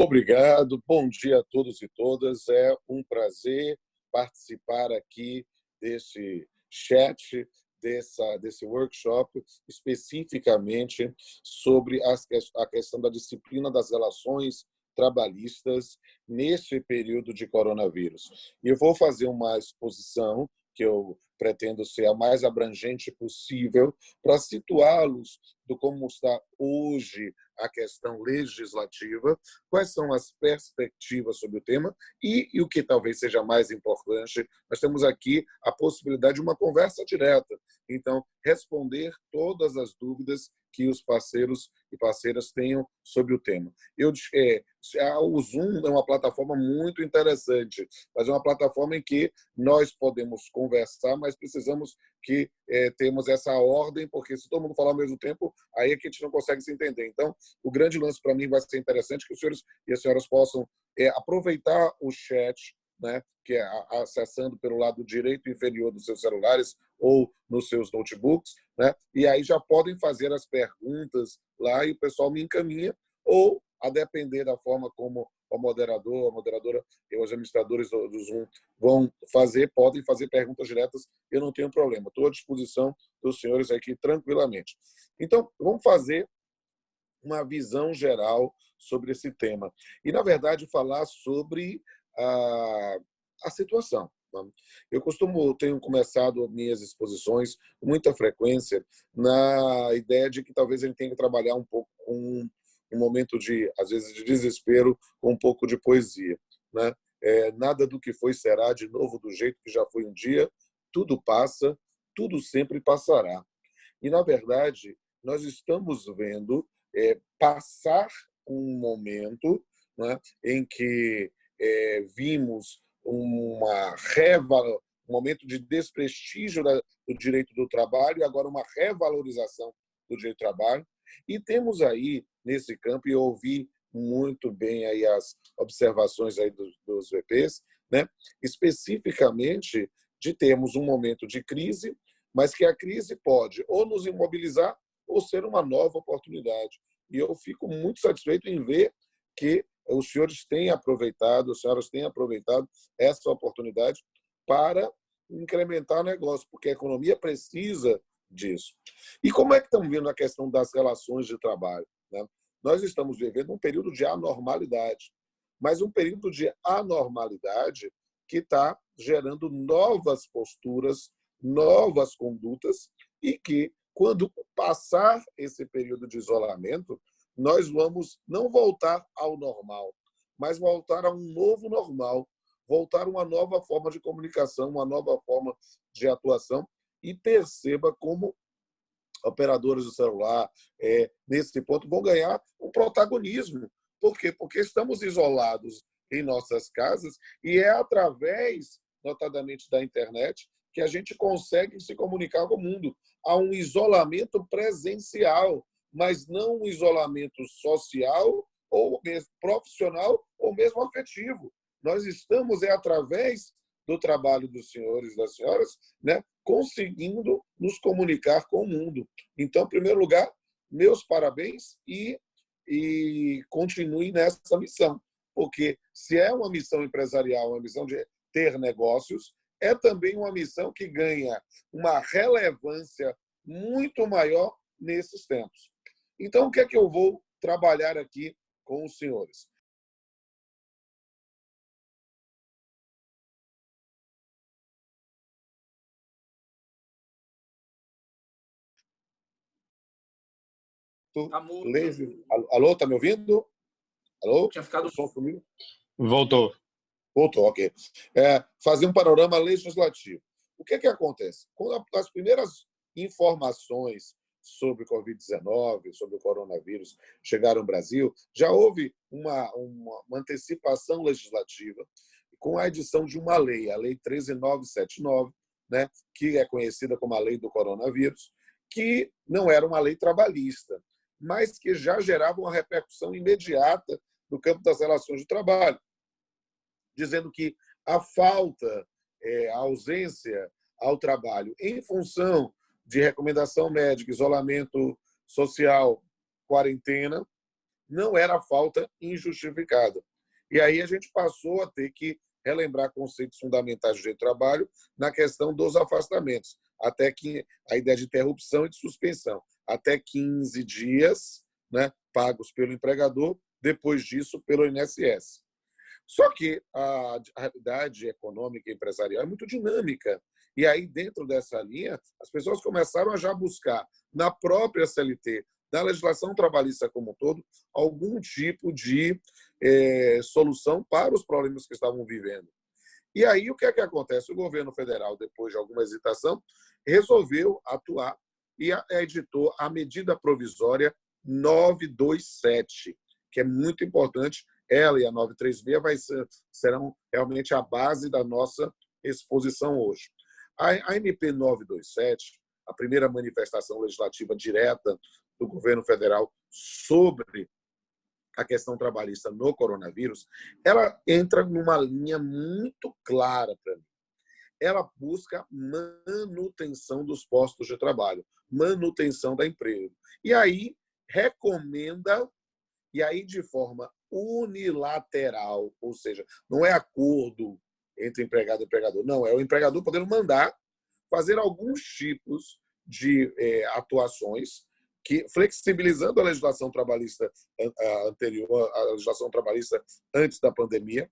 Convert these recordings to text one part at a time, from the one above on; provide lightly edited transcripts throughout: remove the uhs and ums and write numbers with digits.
Obrigado, bom dia a todos e todas. É um prazer participar aqui desse chat, desse workshop, especificamente sobre a questão da disciplina das relações trabalhistas neste período de coronavírus. E eu vou fazer uma exposição que eu pretendo ser a mais abrangente possível para situá-los do como está hoje a questão legislativa, quais são as perspectivas sobre o tema e o que talvez seja mais importante, nós temos aqui a possibilidade de uma conversa direta. Então, responder todas as dúvidas que os parceiros e parceiras tenham sobre o tema. O Zoom é uma plataforma muito interessante, mas é uma plataforma em que nós podemos conversar, mas precisamos que temos essa ordem, porque se todo mundo falar ao mesmo tempo, aí é que a gente não consegue se entender. Então, o grande lance para mim vai ser interessante que os senhores e as senhoras possam aproveitar o chat, né, que é acessando pelo lado direito inferior dos seus celulares ou nos seus notebooks, né, e aí já podem fazer as perguntas lá e o pessoal me encaminha, ou, a depender da forma como o moderador, a moderadora e os administradores do Zoom podem fazer perguntas diretas, eu não tenho problema. Estou à disposição dos senhores aqui tranquilamente. Então, vamos fazer uma visão geral sobre esse tema. E, na verdade, falar sobre a situação. Eu tenho começado minhas exposições com muita frequência na ideia de que talvez ele tenha que trabalhar um pouco com um momento de, às vezes, de desespero, com um pouco de poesia, né? Nada do que foi será de novo do jeito que já foi um dia, tudo passa, tudo sempre passará. E, na verdade, nós estamos vendo passar um momento, né, em que vimos um momento de desprestígio do direito do trabalho e agora uma revalorização do direito do trabalho. E temos aí, nesse campo, e eu ouvi muito bem aí as observações aí dos VPs, né, especificamente de termos um momento de crise, mas que a crise pode ou nos imobilizar ou ser uma nova oportunidade. E eu fico muito satisfeito em ver que os senhores têm aproveitado, as senhoras têm aproveitado essa oportunidade para incrementar negócio, porque a economia precisa disso. E como é que estamos vendo a questão das relações de trabalho, né? Nós estamos vivendo um período de anormalidade, mas um período de anormalidade que está gerando novas posturas, novas condutas e que, quando passar esse período de isolamento, nós vamos não voltar ao normal, mas voltar a um novo normal, voltar a uma nova forma de comunicação, uma nova forma de atuação. E perceba como operadores do celular, nesse ponto, vão ganhar um protagonismo. Por quê? Porque estamos isolados em nossas casas e é através, notadamente, da internet que a gente consegue se comunicar com o mundo. Há um isolamento presencial, mas não um isolamento social ou mesmo profissional ou mesmo afetivo. Nós estamos, através do trabalho dos senhores e das senhoras, né, conseguindo nos comunicar com o mundo. Então, em primeiro lugar, meus parabéns e continue nessa missão, porque se é uma missão empresarial, uma missão de ter negócios, é também uma missão que ganha uma relevância muito maior nesses tempos. Então, o que é que eu vou trabalhar aqui com os senhores? Tá mudo. Alô, tá me ouvindo? Alô? Tinha ficado... O som comigo? Voltou. Voltou, ok. Fazer um panorama legislativo. O que acontece? Quando as primeiras informações sobre Covid-19, sobre o coronavírus, chegaram ao Brasil, já houve uma antecipação legislativa com a edição de uma lei, a Lei 13.979, né, que é conhecida como a Lei do Coronavírus, que não era uma lei trabalhista, mas que já gerava uma repercussão imediata no campo das relações de trabalho, dizendo que a falta, a ausência ao trabalho em função de recomendação médica, isolamento social, quarentena, não era falta injustificada. E aí a gente passou a ter que relembrar conceitos fundamentais do direito do trabalho na questão dos afastamentos, até que a ideia de interrupção e de suspensão, até 15 dias, né, pagos pelo empregador, depois disso pelo INSS. Só que a realidade econômica e empresarial é muito dinâmica. E aí, dentro dessa linha, as pessoas começaram a já buscar, na própria CLT, na legislação trabalhista como um todo, algum tipo de solução para os problemas que estavam vivendo. E aí, o que é que acontece? O governo federal, depois de alguma hesitação, resolveu atuar e editou a medida provisória 927, que é muito importante. Ela e a 936 serão realmente a base da nossa exposição hoje. A MP 927, a primeira manifestação legislativa direta do governo federal sobre a questão trabalhista no coronavírus, ela entra numa linha muito clara para mim. Ela busca manutenção dos postos de trabalho, manutenção da emprego. E aí recomenda, e aí de forma unilateral, ou seja, não é acordo entre empregado e empregador, não, é o empregador podendo mandar fazer alguns tipos de atuações que, flexibilizando a legislação trabalhista anterior, a legislação trabalhista antes da pandemia,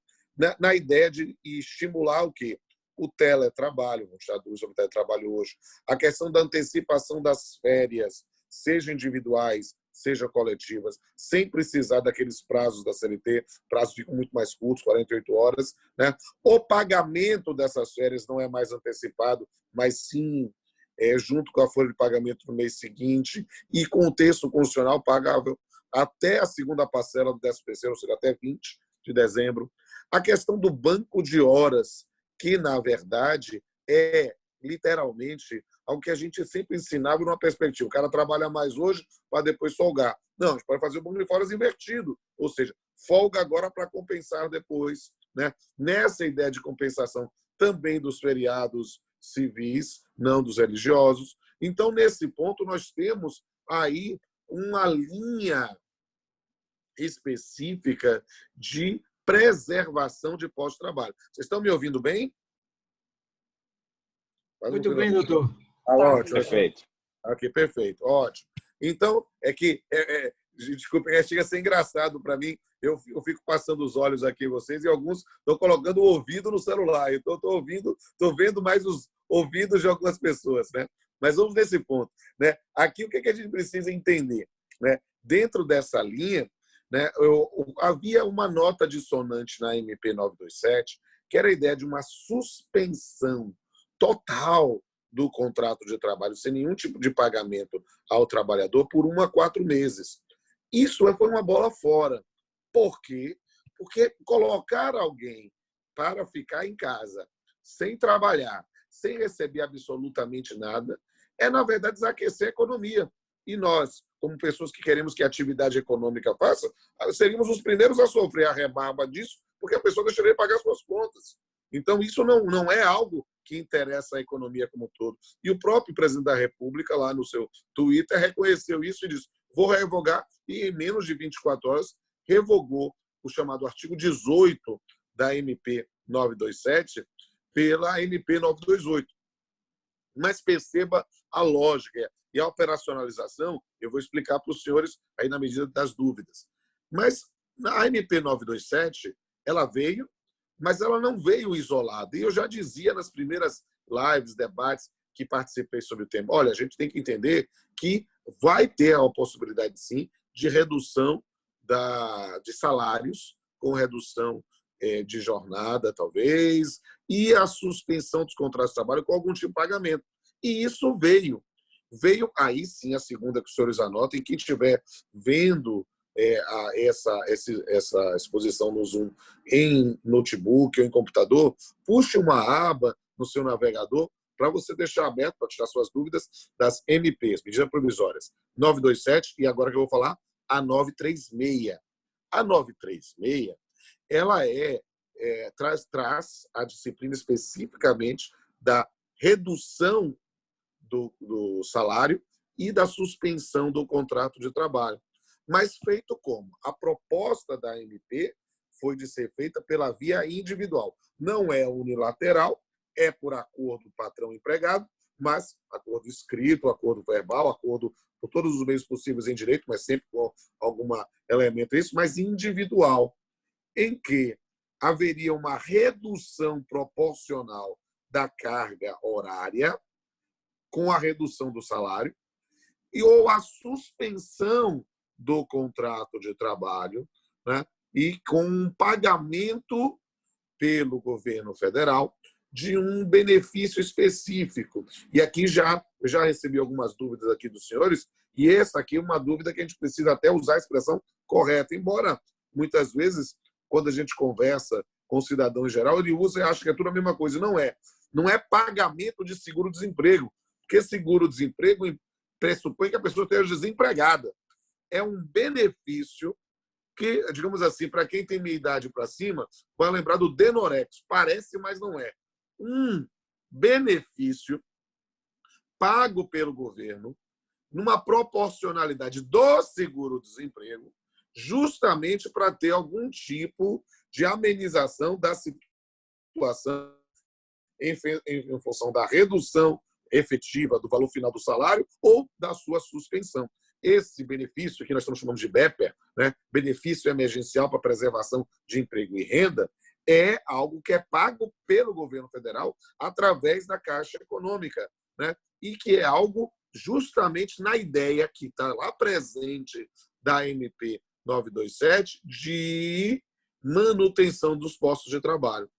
na ideia de estimular o quê? O teletrabalho, vamos estar sobre o teletrabalho hoje, a questão da antecipação das férias, seja individuais, seja coletivas, sem precisar daqueles prazos da CLT, prazos ficam muito mais curtos, 48 horas. Né? O pagamento dessas férias não é mais antecipado, mas sim junto com a folha de pagamento no mês seguinte e com o texto constitucional pagável até a segunda parcela do 13º, ou seja, até 20 de dezembro. A questão do banco de horas, que, na verdade, é literalmente algo que a gente sempre ensinava numa perspectiva. O cara trabalha mais hoje para depois folgar. Não, a gente pode fazer o banco de horas invertido, ou seja, folga agora para compensar depois. Né? Nessa ideia de compensação também dos feriados civis, não dos religiosos. Então, nesse ponto, nós temos aí uma linha específica de preservação de pós-trabalho. Vocês estão me ouvindo bem? Muito bem, doutor. Ótimo. Perfeito. Ok, perfeito. Ótimo. Então, desculpem, chega a ser engraçado para mim. Eu fico passando os olhos aqui em vocês e alguns estão colocando o ouvido no celular. Então, estou vendo mais os ouvidos de algumas pessoas. Né? Mas vamos nesse ponto. Né? Aqui, o que a gente precisa entender? Né? Dentro dessa linha, né, havia uma nota dissonante na MP 927, que era a ideia de uma suspensão total do contrato de trabalho, sem nenhum tipo de pagamento ao trabalhador, por 1 a 4 meses. Isso foi uma bola fora. Por quê? Porque colocar alguém para ficar em casa, sem trabalhar, sem receber absolutamente nada, é, na verdade, desaquecer a economia. E nós, como pessoas que queremos que a atividade econômica faça, seríamos os primeiros a sofrer a rebarba disso, porque a pessoa deixaria de pagar suas contas. Então, isso não é algo que interessa a economia como um todo. E o próprio presidente da República, lá no seu Twitter, reconheceu isso e disse: vou revogar, e em menos de 24 horas revogou o chamado artigo 18 da MP 927 pela MP 928. Mas perceba a lógica e a operacionalização, eu vou explicar para os senhores aí na medida das dúvidas. Mas a MP 927, ela veio, mas ela não veio isolada. E eu já dizia nas primeiras lives, debates que participei sobre o tema, olha, a gente tem que entender que vai ter a possibilidade, sim, de redução de salários, com redução de jornada, talvez, e a suspensão dos contratos de trabalho com algum tipo de pagamento. E isso veio. Veio aí, sim, a segunda que os senhores anotem, quem estiver vendo essa exposição no Zoom em notebook ou em computador, puxe uma aba no seu navegador para você deixar aberto, para tirar suas dúvidas das MPs, medidas provisórias 927, e agora que eu vou falar, a 936. A 936, ela traz a disciplina especificamente da redução do salário e da suspensão do contrato de trabalho. Mas feito como? A proposta da MP foi de ser feita pela via individual. Não é unilateral, é por acordo patrão-empregado, mas acordo escrito, acordo verbal, acordo por todos os meios possíveis em direito, mas sempre com algum elemento isso, mas individual, em que haveria uma redução proporcional da carga horária com a redução do salário ou a suspensão do contrato de trabalho, né, e com um pagamento pelo governo federal de um benefício específico. E aqui já recebi algumas dúvidas aqui dos senhores, e essa aqui é uma dúvida que a gente precisa até usar a expressão correta, embora muitas vezes, quando a gente conversa com o cidadão em geral, ele usa e acha que é tudo a mesma coisa. Não é. Não é pagamento de seguro-desemprego, porque seguro-desemprego pressupõe que a pessoa esteja desempregada. É um benefício que, digamos assim, para quem tem minha idade para cima, vai lembrar do Denorex. Parece, mas não é. Um benefício pago pelo governo numa proporcionalidade do seguro-desemprego, justamente para ter algum tipo de amenização da situação em função da redução efetiva do valor final do salário ou da sua suspensão. Esse benefício, que nós estamos chamando de BEPER, né, benefício emergencial para preservação de emprego e renda, é algo que é pago pelo governo federal através da Caixa Econômica, né, e que é algo justamente na ideia que está lá presente da MP 927 de manutenção dos postos de trabalho.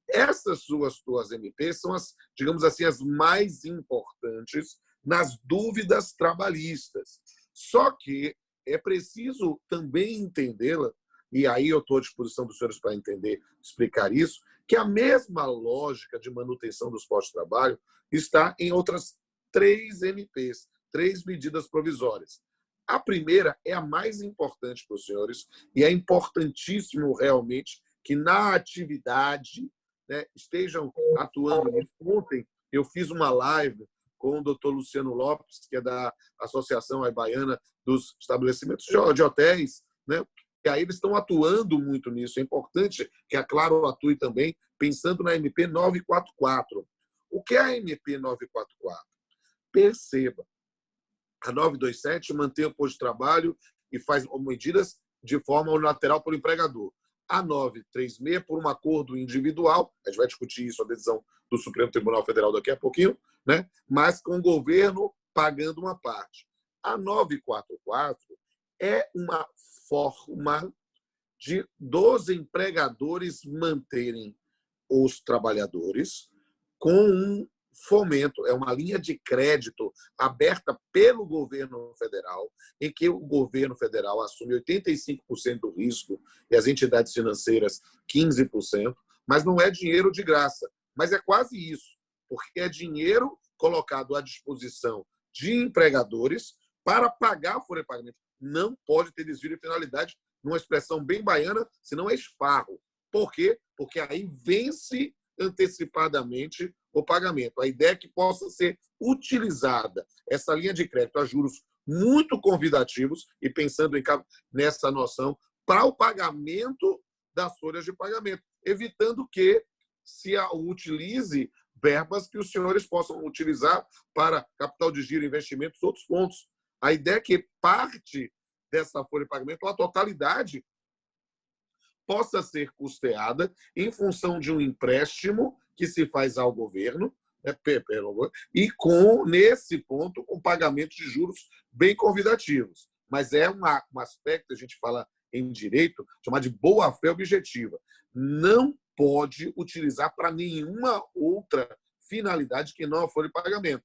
Essas duas MPs são, digamos assim, as mais importantes nas dúvidas trabalhistas. Só que é preciso também entendê-la, e aí eu estou à disposição dos senhores para entender, explicar isso, que a mesma lógica de manutenção dos postos de trabalho está em outras 3 MPs, 3 medidas provisórias. A primeira é a mais importante para os senhores, e é importantíssimo realmente que na atividade, né, estejam atuando nisso. Ontem eu fiz uma live com o doutor Luciano Lopes, que é da Associação Baiana dos Estabelecimentos de Hotéis, né? E aí eles estão atuando muito nisso. É importante que a Claro atue também, pensando na MP 944. O que é a MP 944? Perceba, a 927 mantém o posto de trabalho e faz medidas de forma unilateral pelo empregador. A 936, por um acordo individual, a gente vai discutir isso, a decisão do Supremo Tribunal Federal daqui a pouquinho, né? Mas com o governo pagando uma parte. A 944 é uma forma dos empregadores manterem os trabalhadores com um fomento, é uma linha de crédito aberta pelo governo federal, em que o governo federal assume 85% do risco e as entidades financeiras 15%, mas não é dinheiro de graça, mas é quase isso, porque é dinheiro colocado à disposição de empregadores para pagar a folha de pagamento. Não pode ter desvio de finalidade, numa expressão bem baiana, senão é esparro. Por quê? Porque aí vence antecipadamente o pagamento. A ideia é que possa ser utilizada essa linha de crédito a juros muito convidativos, e pensando nessa noção, para o pagamento das folhas de pagamento, evitando que se utilize verbas que os senhores possam utilizar para capital de giro, investimentos, outros pontos. A ideia é que parte dessa folha de pagamento, a totalidade, possa ser custeada em função de um empréstimo que se faz ao governo, né, e nesse ponto, com pagamento de juros bem convidativos. Mas é um aspecto, a gente fala em direito, chamado de boa-fé objetiva. Não pode utilizar para nenhuma outra finalidade que não a folha de pagamento.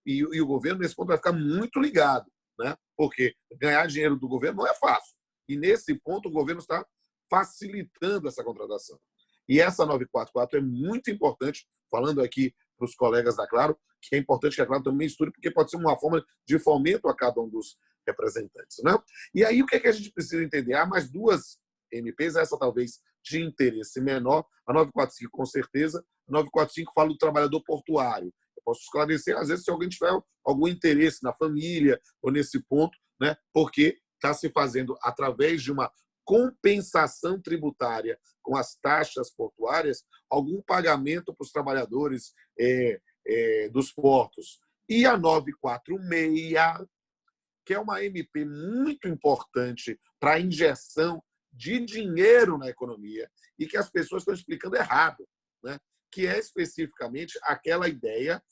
E o governo, nesse ponto, vai ficar muito ligado, né? Porque ganhar dinheiro do governo não é fácil. E, nesse ponto, o governo está facilitando essa contratação. E essa 944 é muito importante, falando aqui para os colegas da Claro, que é importante que a Claro também estude, porque pode ser uma forma de fomento a cada um dos representantes, né? E aí, o que é que a gente precisa entender? Há mais 2 MPs, essa talvez de interesse menor, a 945 com certeza, a 945 fala do trabalhador portuário. Eu posso esclarecer, às vezes, se alguém tiver algum interesse na família ou nesse ponto, né? Porque está se fazendo através de uma compensação tributária com as taxas portuárias, algum pagamento para os trabalhadores dos portos. E a 946, que é uma MP muito importante para a injeção de dinheiro na economia e que as pessoas estão explicando errado, né? Que é especificamente aquela ideia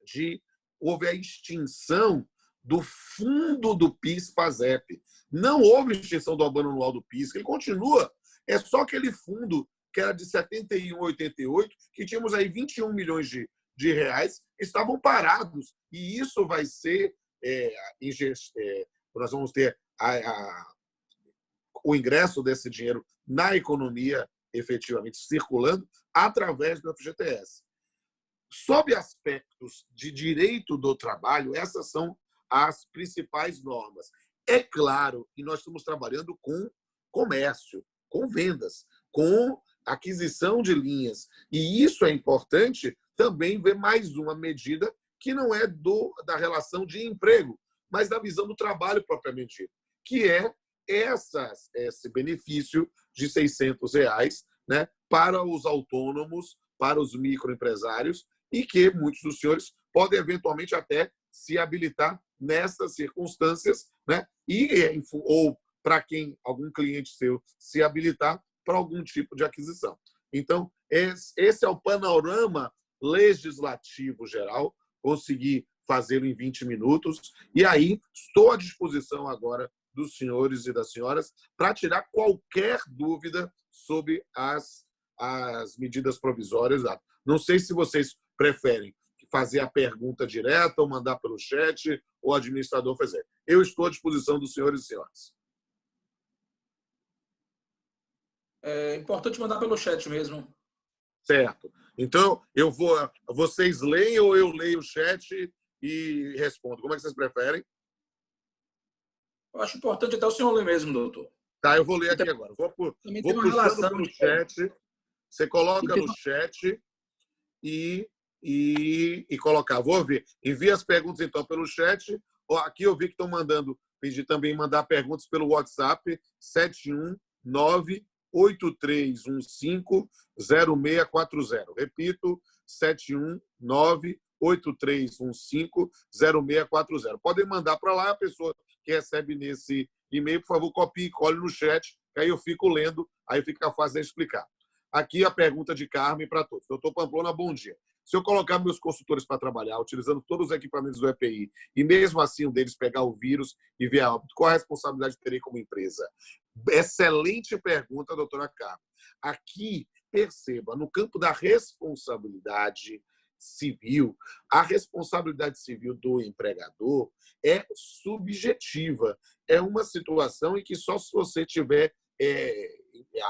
de houve a extinção do fundo do PIS/PASEP. Não houve extinção do abono anual do PIS, ele continua. É só aquele fundo que era de 71, 88, que tínhamos aí 21 milhões de reais, estavam parados. E isso vai ser... nós vamos ter o ingresso desse dinheiro na economia efetivamente circulando através do FGTS. Sob aspectos de direito do trabalho, essas são as principais normas. É claro que nós estamos trabalhando com comércio, com vendas, com aquisição de linhas. E isso é importante também ver mais uma medida que não é da relação de emprego, mas da visão do trabalho propriamente dito, que é esse benefício de R$600, né, para os autônomos, para os microempresários, e que muitos dos senhores podem eventualmente até se habilitar nessas circunstâncias, né, ou para quem algum cliente seu se habilitar para algum tipo de aquisição. Então, esse é o panorama legislativo geral, consegui fazê-lo em 20 minutos, e aí estou à disposição agora dos senhores e das senhoras para tirar qualquer dúvida sobre as medidas provisórias. Não sei se vocês preferem fazer a pergunta direta ou mandar pelo chat ou o administrador fazer. Eu estou à disposição dos senhores e senhoras. É importante mandar pelo chat mesmo. Certo. Então, vocês leem ou eu leio o chat e respondo? Como é que vocês preferem? Eu acho importante até o senhor ler mesmo, doutor. Tá, eu vou ler aqui agora. Vou puxando pelo chat. Você coloca no chat e colocar. Vou ver. Envia as perguntas, então, pelo chat. Aqui eu vi que estão pedi também mandar perguntas pelo WhatsApp 719-8315-0640. Repito, 719-8315-0640. Podem mandar para lá, a pessoa que recebe nesse e-mail, por favor, copie e cole no chat, que aí eu fico lendo, aí fica fácil de explicar. Aqui a pergunta de Carmen para todos. Doutor Pamplona, bom dia. Se eu colocar meus consultores para trabalhar, utilizando todos os equipamentos do EPI, e mesmo assim um deles pegar o vírus e vier a óbito, qual a responsabilidade terei como empresa? Excelente pergunta, doutora Carmen. Aqui, perceba, no campo da responsabilidade civil, a responsabilidade civil do empregador é subjetiva. É uma situação em que só se você tiver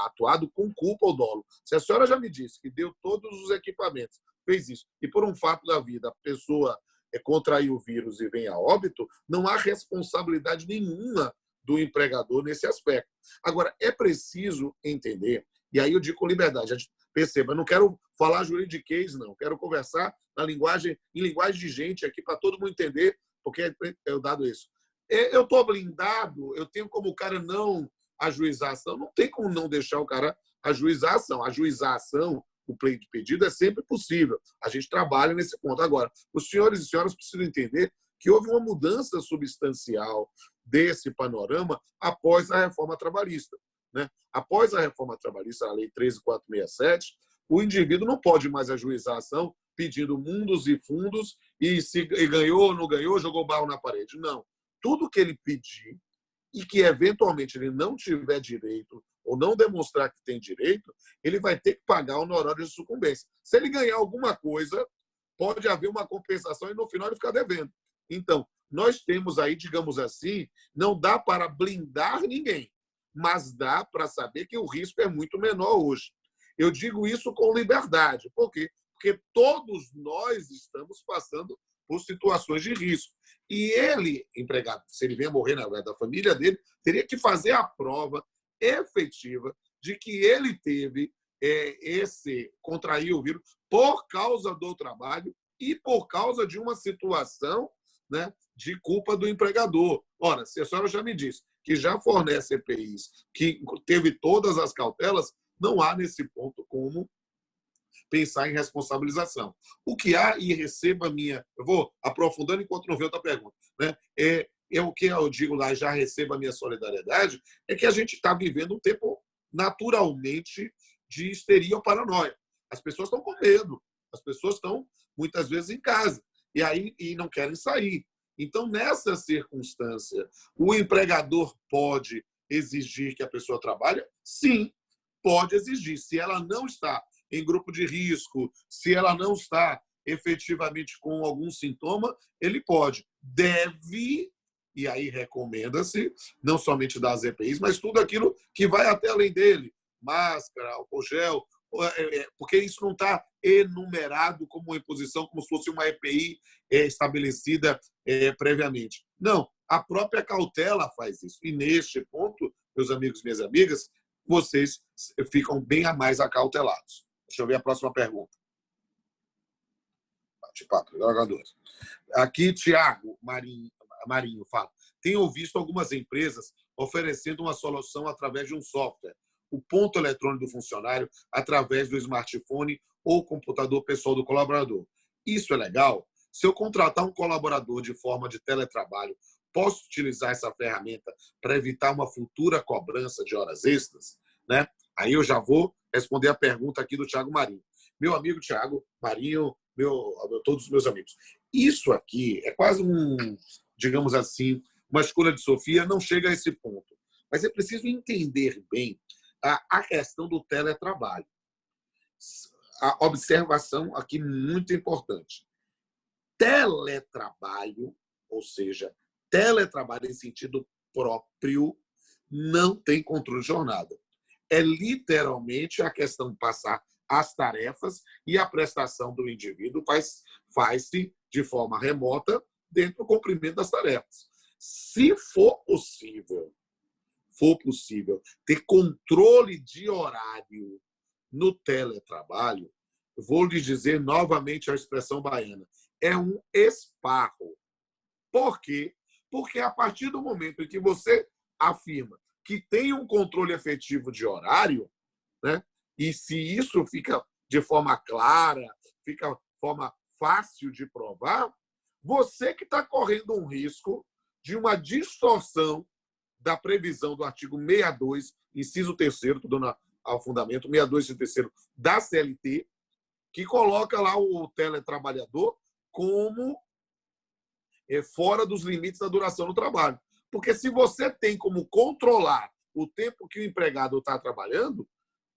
atuado com culpa ou dolo. Se a senhora já me disse que deu todos os equipamentos, fez isso, e por um fato da vida a pessoa contraiu o vírus e vem a óbito, não há responsabilidade nenhuma do empregador nesse aspecto. Agora, é preciso entender, e aí eu digo com liberdade, perceba, eu não quero falar juridiquês, não, quero conversar em linguagem de gente aqui para todo mundo entender, porque é dado isso. Eu estou blindado, eu tenho como o cara não ajuizar a ação, não tem como não deixar o cara ajuizar a ação. Ajuizar a ação, o pleito de pedido é sempre possível. A gente trabalha nesse ponto. Agora, os senhores e senhoras precisam entender que houve uma mudança substancial desse panorama após a reforma trabalhista, né? Após a reforma trabalhista, a Lei 13.467, o indivíduo não pode mais ajuizar a ação pedindo mundos e fundos e se ganhou ou não ganhou, jogou barro na parede. Não. Tudo que ele pedir e que, eventualmente, ele não tiver direito ou não demonstrar que tem direito, ele vai ter que pagar o honorário de sucumbência. Se ele ganhar alguma coisa, pode haver uma compensação e, no final, ele ficar devendo. Então, nós temos aí, digamos assim, não dá para blindar ninguém, mas dá para saber que o risco é muito menor hoje. Eu digo isso com liberdade. Por quê? Porque todos nós estamos passando por situações de risco. E ele, empregado, se ele vier morrer na verdade da família dele, teria que fazer a prova efetiva de que ele teve contraiu o vírus por causa do trabalho e por causa de uma situação né, de culpa do empregador. Ora, se a senhora já me disse que já fornece EPIs, que teve todas as cautelas, não há nesse ponto como pensar em responsabilização. O que há, e receba a minha... Eu vou aprofundando enquanto não vê outra pergunta. Né? O que eu digo lá, já receba a minha solidariedade, é que a gente está vivendo um tempo naturalmente de histeria ou paranoia. As pessoas estão com medo. As pessoas estão, muitas vezes, em casa. E não querem sair. Então, nessa circunstância, o empregador pode exigir que a pessoa trabalhe? Sim, pode exigir. Se ela não está em grupo de risco, se ela não está efetivamente com algum sintoma, ele pode. Deve, e aí recomenda-se, não somente das EPIs, mas tudo aquilo que vai até além dele. Máscara, álcool gel, porque isso não está enumerado como uma imposição, como se fosse uma EPI estabelecida previamente. Não, a própria cautela faz isso. E neste ponto, meus amigos e minhas amigas, vocês ficam bem a mais acautelados. Deixa eu ver a próxima pergunta. Bate-papo, jogadores. Aqui, Tiago Marinho fala. Tenho visto algumas empresas oferecendo uma solução através de um software, o ponto eletrônico do funcionário, através do smartphone ou computador pessoal do colaborador. Isso é legal? Se eu contratar um colaborador de forma de teletrabalho, posso utilizar essa ferramenta para evitar uma futura cobrança de horas extras? Né? Aí eu já vou responder a pergunta aqui do Tiago Marinho. Meu amigo Tiago Marinho, todos os meus amigos. Isso aqui é quase digamos assim, uma escolha de Sofia, não chega a esse ponto. Mas é preciso entender bem a questão do teletrabalho. A observação aqui muito importante. Teletrabalho, ou seja, teletrabalho em sentido próprio, não tem controle de jornada. É literalmente a questão de passar as tarefas e a prestação do indivíduo faz-se de forma remota dentro do cumprimento das tarefas. Se for possível ter controle de horário no teletrabalho, vou lhe dizer novamente a expressão baiana, é um esparro. Por quê? Porque a partir do momento em que você afirma que tem um controle efetivo de horário, né? E se isso fica de forma clara, fica de forma fácil de provar, você que está correndo um risco de uma distorção da previsão do artigo 62, inciso 3º, estou dando ao fundamento, 62, inciso 3º da CLT, que coloca lá o teletrabalhador como fora dos limites da duração do trabalho. Porque se você tem como controlar o tempo que o empregado está trabalhando,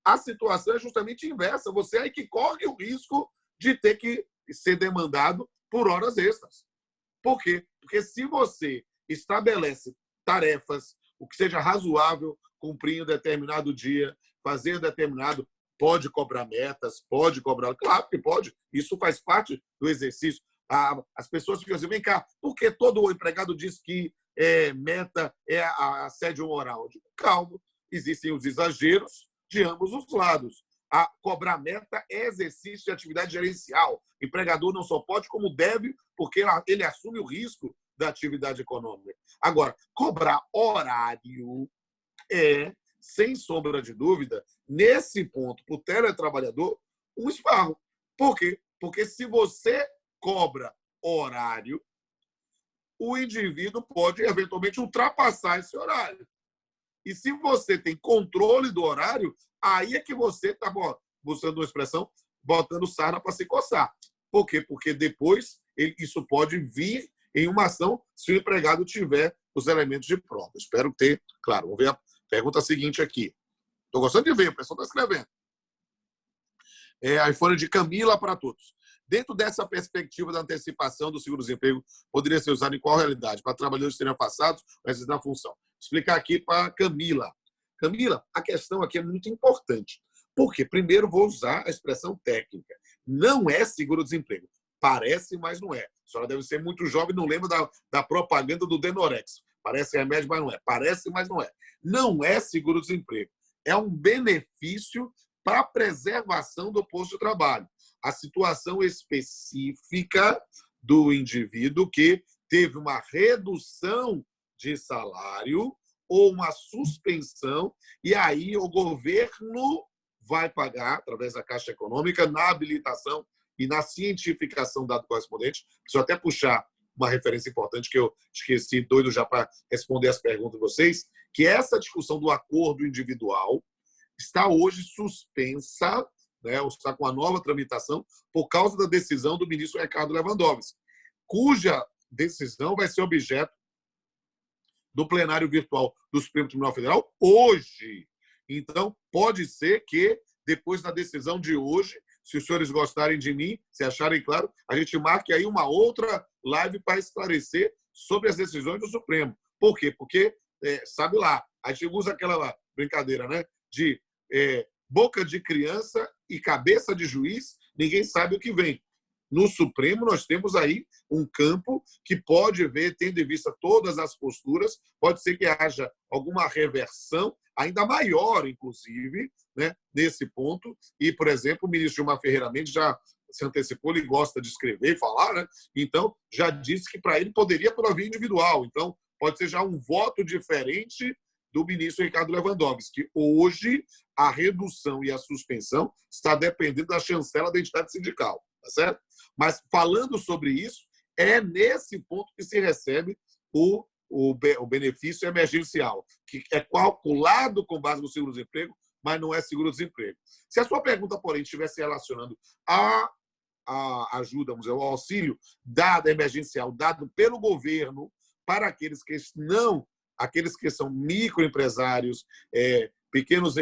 a situação é justamente inversa. Você é aí que corre o risco de ter que ser demandado por horas extras. Por quê? Porque se você estabelece tarefas, o que seja razoável, cumprir em determinado dia, fazer determinado, pode cobrar metas, pode cobrar... Claro que pode. Isso faz parte do exercício. As pessoas ficam assim, vem cá, por que todo empregado diz que meta é assédio moral? Eu digo, calma, existem os exageros de ambos os lados. Cobrar meta é exercício de atividade gerencial. O empregador não só pode, como deve, porque ele assume o risco da atividade econômica. Agora, cobrar horário é, sem sombra de dúvida, nesse ponto, para o teletrabalhador, um esparro. Por quê? Porque se você cobra horário, o indivíduo pode, eventualmente, ultrapassar esse horário. E se você tem controle do horário, aí é que você está, usando uma expressão, botando sarna para se coçar. Por quê? Porque depois isso pode vir em uma ação se o empregado tiver os elementos de prova. Espero ter... Claro, vamos ver a pergunta seguinte aqui. Estou gostando de ver, o pessoal está escrevendo. iPhone de Camila para todos. Dentro dessa perspectiva da antecipação do seguro-desemprego, poderia ser usado em qual realidade? Para trabalhadores que serem afastados ou exercer a função? Explicar aqui para Camila. Camila, a questão aqui é muito importante. Por quê? Primeiro, vou usar a expressão técnica. Não é seguro-desemprego. Parece, mas não é. A senhora deve ser muito jovem e não lembra da propaganda do Denorex. Parece remédio, mas não é. Parece, mas não é. Não é seguro-desemprego. É um benefício para a preservação do posto de trabalho. A situação específica do indivíduo que teve uma redução de salário ou uma suspensão, e aí o governo vai pagar, através da Caixa Econômica, na habilitação e na cientificação do dado correspondente. Preciso até puxar uma referência importante que eu esqueci, doido já para responder as perguntas de vocês, que essa discussão do acordo individual está hoje suspensa, né, ou está com a nova tramitação, por causa da decisão do ministro Ricardo Lewandowski, cuja decisão vai ser objeto do plenário virtual do Supremo Tribunal Federal hoje. Então, pode ser que, depois da decisão de hoje, se os senhores gostarem de mim, se acharem claro, a gente marque aí uma outra live para esclarecer sobre as decisões do Supremo. Por quê? Porque, sabe lá, a gente usa aquela brincadeira, né, de boca de criança e cabeça de juiz, ninguém sabe o que vem. No Supremo, nós temos aí um campo que pode ver, tendo em vista todas as posturas, pode ser que haja alguma reversão, ainda maior, inclusive, né, nesse ponto. E, por exemplo, o ministro Gilmar Ferreira Mendes já se antecipou, ele gosta de escrever e falar, né? Então, já disse que para ele poderia por via individual. Então, pode ser já um voto diferente do ministro Ricardo Lewandowski, que hoje a redução e a suspensão está dependendo da chancela da entidade sindical, tá certo? Mas, falando sobre isso, é nesse ponto que se recebe o benefício emergencial, que é calculado com base no seguro-desemprego, mas não é seguro-desemprego. Se a sua pergunta, porém, estivesse relacionando a ajuda, vamos dizer, o auxílio dado emergencial dado pelo governo para aqueles que são microempresários, pequenos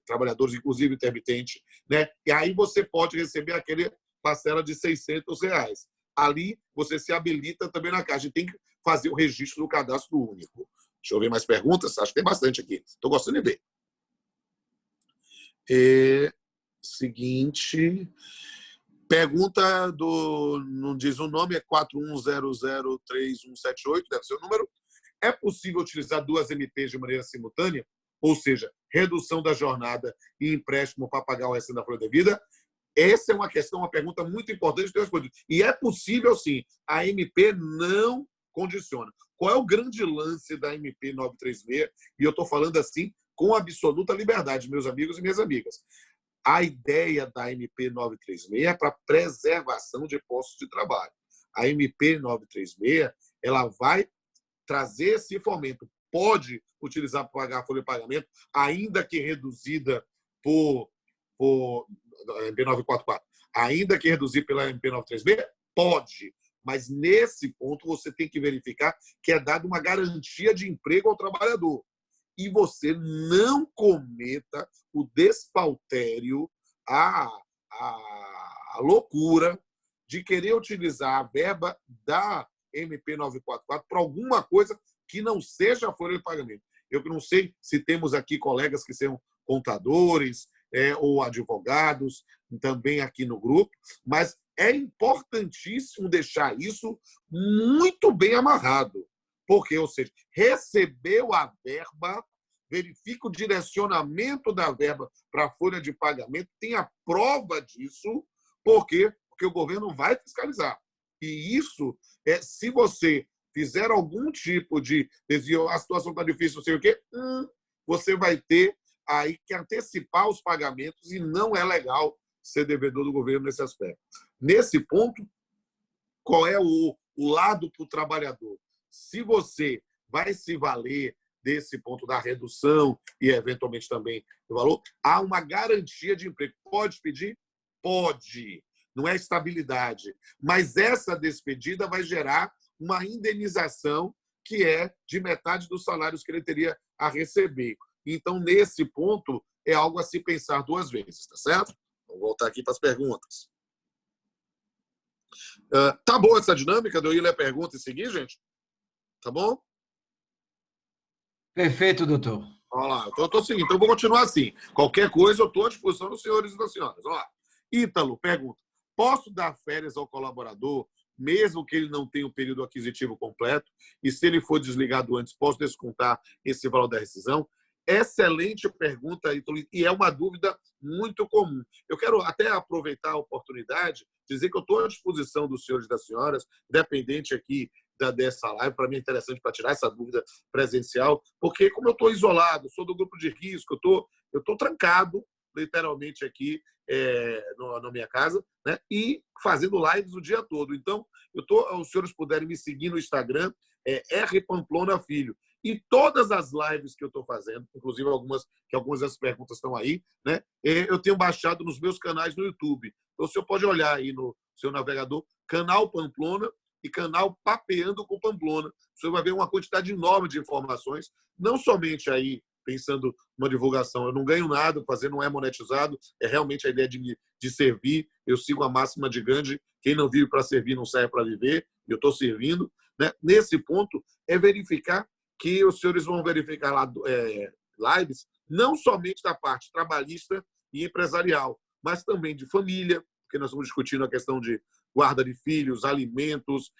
trabalhadores, inclusive intermitentes, né? E aí você pode receber aquele parcela de R$600. Ali você se habilita também na Caixa. Tem que fazer o registro do cadastro único. Deixa eu ver mais perguntas. Acho que tem bastante aqui. Estou gostando de ver. Seguinte. Pergunta não diz o nome, é 41003178, deve ser o número. É possível utilizar duas MPs de maneira simultânea? Ou seja, redução da jornada e empréstimo para pagar o restante da folha de vida? Essa é uma pergunta muito importante. E é possível, sim. A MP não condiciona. Qual é o grande lance da MP 936? E eu estou falando assim com absoluta liberdade, meus amigos e minhas amigas. A ideia da MP 936 é para preservação de postos de trabalho. A MP 936 ela vai trazer esse fomento. Pode utilizar para pagar a folha de pagamento, ainda que reduzida por MP 944. Ainda que reduzir pela MP 936, pode. Mas, nesse ponto, você tem que verificar que é dada uma garantia de emprego ao trabalhador. E você não cometa o despautério, a loucura de querer utilizar a verba da MP 944 para alguma coisa que não seja a folha de pagamento. Eu não sei se temos aqui colegas que são contadores ou advogados, também aqui no grupo, mas é importantíssimo deixar isso muito bem amarrado. Porque, ou seja, recebeu a verba, verifica o direcionamento da verba para a folha de pagamento, tem a prova disso, porque o governo vai fiscalizar. E isso, se você fizer algum tipo de desvio, a situação está difícil, não sei o quê, você vai ter aí que antecipar os pagamentos e não é legal ser devedor do governo nesse aspecto. Nesse ponto, qual é o lado para o trabalhador? Se você vai se valer desse ponto da redução e, eventualmente, também do valor, há uma garantia de emprego. Pode pedir? Pode. Não é estabilidade. Mas essa despedida vai gerar uma indenização que é de metade dos salários que ele teria a receber. Então, nesse ponto, é algo a se pensar duas vezes, tá certo? Vou voltar aqui para as perguntas. Tá boa essa dinâmica de eu ir ler a pergunta e seguir, gente? Tá bom? Perfeito, doutor. Olha lá, então eu estou seguindo. Então eu vou continuar assim. Qualquer coisa, eu estou à disposição dos senhores e das senhoras. Olha lá. Ítalo pergunta: posso dar férias ao colaborador, mesmo que ele não tenha o período aquisitivo completo? E se ele for desligado antes, posso descontar esse valor da rescisão? Excelente pergunta, Ítalo, e é uma dúvida muito comum. Eu quero até aproveitar a oportunidade, dizer que eu estou à disposição dos senhores e das senhoras, independente aqui dessa live, para mim é interessante para tirar essa dúvida presencial, porque como eu estou isolado, sou do grupo de risco, eu estou trancado, literalmente, aqui na minha casa, né? E fazendo lives o dia todo. Então, os senhores puderem me seguir no Instagram, R. Pamplona Filho. E todas as lives que eu estou fazendo, inclusive algumas das perguntas estão aí, né? Eu tenho baixado nos meus canais no YouTube. Então, o senhor pode olhar aí no seu navegador, canal Pamplona e canal Papeando com Pamplona. O senhor vai ver uma quantidade enorme de informações, não somente aí pensando numa divulgação. Eu não ganho nada, fazer não é monetizado, é realmente a ideia de servir. Eu sigo a máxima de Gandhi, quem não vive para servir não serve para viver, e eu estou servindo. Né? Nesse ponto, é verificar que os senhores vão verificar lá lives, não somente da parte trabalhista e empresarial, mas também de família, porque nós estamos discutindo a questão de guarda de filhos, alimentos,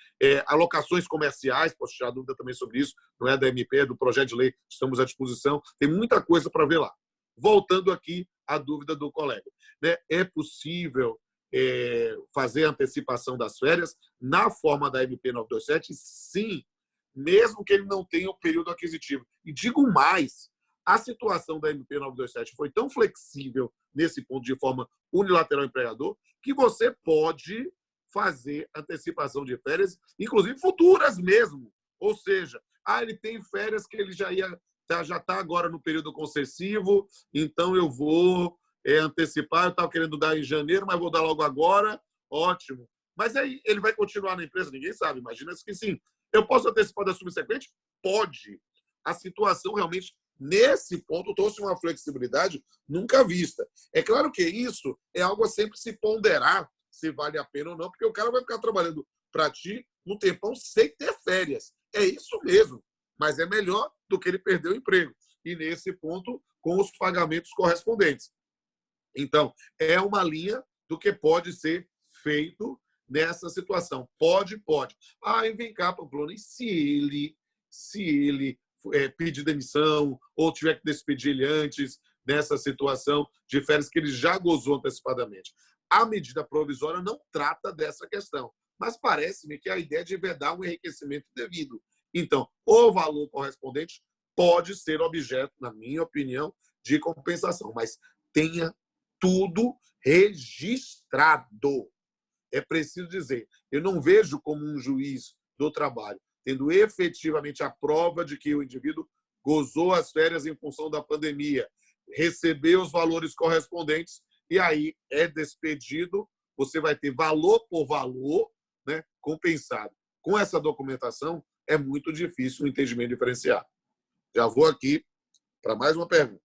alocações comerciais, posso tirar dúvida também sobre isso, não é da MP, é do projeto de lei, estamos à disposição, tem muita coisa para ver lá. Voltando aqui à dúvida do colega. Né? É possível fazer a antecipação das férias na forma da MP 927? Sim, mesmo que ele não tenha o período aquisitivo. E digo mais, a situação da MP 927 foi tão flexível nesse ponto de forma unilateral ao empregador que você pode fazer antecipação de férias, inclusive futuras mesmo. Ou seja, ele tem férias que ele já está agora no período concessivo, então eu vou antecipar, eu estava querendo dar em janeiro, mas vou dar logo agora, ótimo. Mas aí ele vai continuar na empresa? Ninguém sabe, imagina que sim. Eu posso antecipar da subsequente? Pode. A situação realmente, nesse ponto, trouxe uma flexibilidade nunca vista. É claro que isso é algo a sempre se ponderar se vale a pena ou não, porque o cara vai ficar trabalhando para ti um tempão sem ter férias. É isso mesmo. Mas é melhor do que ele perder o emprego. E nesse ponto, com os pagamentos correspondentes. Então, é uma linha do que pode ser feito nessa situação. Pode. E vem cá, Pamplona, e se ele pedir demissão ou tiver que despedir ele antes nessa situação de férias que ele já gozou antecipadamente? A medida provisória não trata dessa questão, mas parece-me que a ideia de vedar um enriquecimento devido. Então, o valor correspondente pode ser objeto, na minha opinião, de compensação, mas tenha tudo registrado. É preciso dizer, eu não vejo como um juiz do trabalho tendo efetivamente a prova de que o indivíduo gozou as férias em função da pandemia, recebeu os valores correspondentes e aí é despedido, você vai ter valor por valor, né, compensado. Com essa documentação, é muito difícil o entendimento diferenciado. Já vou aqui para mais uma pergunta.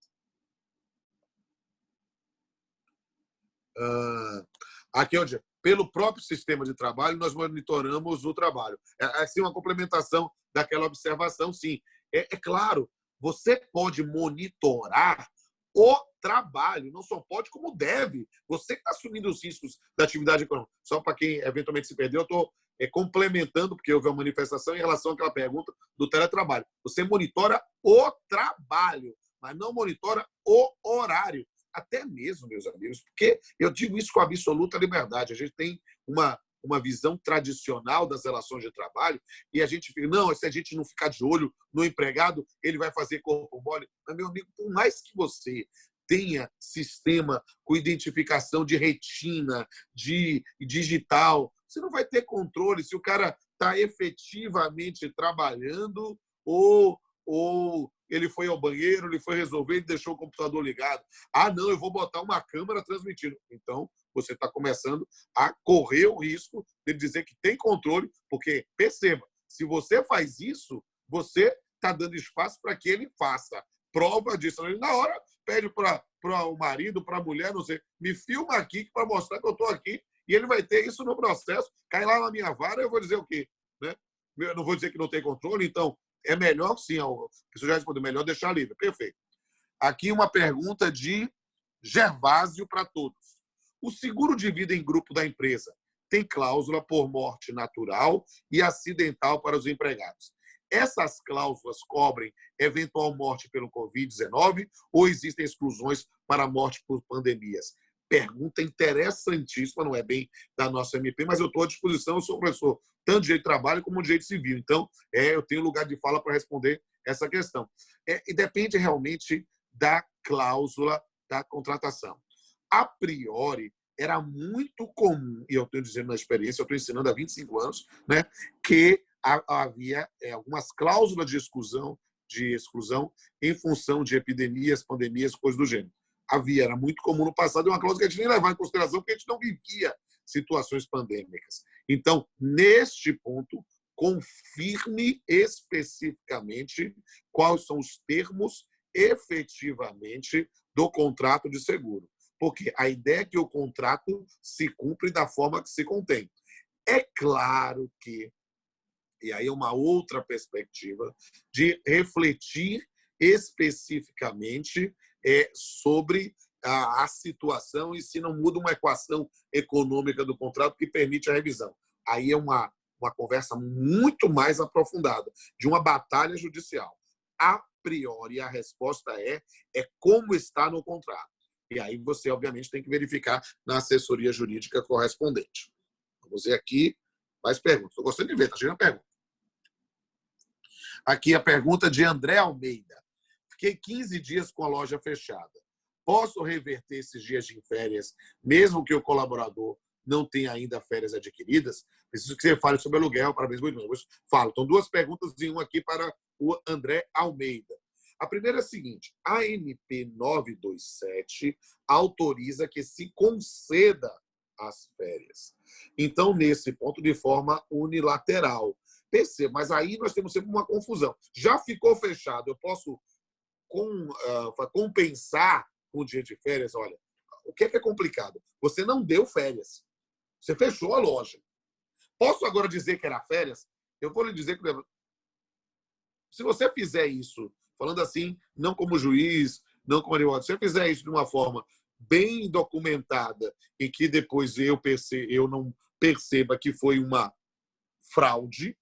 Aqui, onde pelo próprio sistema de trabalho, nós monitoramos o trabalho. É assim, uma complementação daquela observação, sim. É claro, você pode monitorar o trabalho, não só pode, como deve. Você está assumindo os riscos da atividade econômica. Só para quem eventualmente se perdeu, eu estou complementando, porque houve uma manifestação em relação àquela pergunta do teletrabalho. Você monitora o trabalho, mas não monitora o horário. Até mesmo, meus amigos, porque eu digo isso com absoluta liberdade. A gente tem uma visão tradicional das relações de trabalho e a gente fica, não, se a gente não ficar de olho no empregado, ele vai fazer corpo mole. Mas, meu amigo, por mais que você tenha sistema com identificação de retina, de digital, você não vai ter controle se o cara está efetivamente trabalhando ou ele foi ao banheiro, ele foi resolver, ele deixou o computador ligado. Não, eu vou botar uma câmera transmitindo. Então, você está começando a correr o risco de dizer que tem controle, porque, perceba, se você faz isso, você está dando espaço para que ele faça. Prova disso. Ele, na hora, pede para o marido, para a mulher, não sei, me filma aqui para mostrar que eu estou aqui, e ele vai ter isso no processo. Cai lá na minha vara, eu vou dizer o quê? Né? Eu não vou dizer que não tem controle, então é melhor, sim, o pessoal já respondeu, melhor deixar livre. Perfeito. Aqui uma pergunta de Gervásio para todos. O seguro de vida em grupo da empresa tem cláusula por morte natural e acidental para os empregados. Essas cláusulas cobrem eventual morte pelo Covid-19 ou existem exclusões para morte por pandemias? Pergunta interessantíssima, não é bem da nossa MP, mas eu estou à disposição, eu sou professor tanto de direito de trabalho como de direito civil. Então, eu tenho lugar de fala para responder essa questão. E depende realmente da cláusula da contratação. A priori, era muito comum, e eu estou dizendo na experiência, eu estou ensinando há 25 anos, né, que havia algumas cláusulas de exclusão em função de epidemias, pandemias, coisas do gênero. Era muito comum no passado, e uma cláusula que a gente nem levava em consideração, porque a gente não vivia situações pandêmicas. Então, neste ponto, confirme especificamente quais são os termos efetivamente do contrato de seguro. Porque a ideia é que o contrato se cumpre da forma que se contém. É claro que, e aí é uma outra perspectiva, de refletir especificamente sobre a situação e se não muda uma equação econômica do contrato que permite a revisão. Aí é uma conversa muito mais aprofundada, de uma batalha judicial. A priori, a resposta é como está no contrato. E aí você, obviamente, tem que verificar na assessoria jurídica correspondente. Vamos ver aqui mais perguntas. Estou gostando de ver, está chegando a pergunta. Aqui a pergunta de André Almeida. Fiquei 15 dias com a loja fechada. Posso reverter esses dias de férias, mesmo que o colaborador não tenha ainda férias adquiridas? Preciso que você fale sobre aluguel. Parabéns, muito bem. Falo. Então, duas perguntas e uma aqui para o André Almeida. A primeira é a seguinte: a MP 927 autoriza que se conceda as férias. Então, nesse ponto, de forma unilateral. Perceba, mas aí nós temos sempre uma confusão. Já ficou fechado, eu posso compensar com o dia de férias? Olha, o que é complicado? Você não deu férias. Você fechou a loja. Posso agora dizer que era férias? Eu vou lhe dizer que se você fizer isso, falando assim, não como juiz, não como advogado, se você fizer isso de uma forma bem documentada e que depois eu não perceba que foi uma fraude,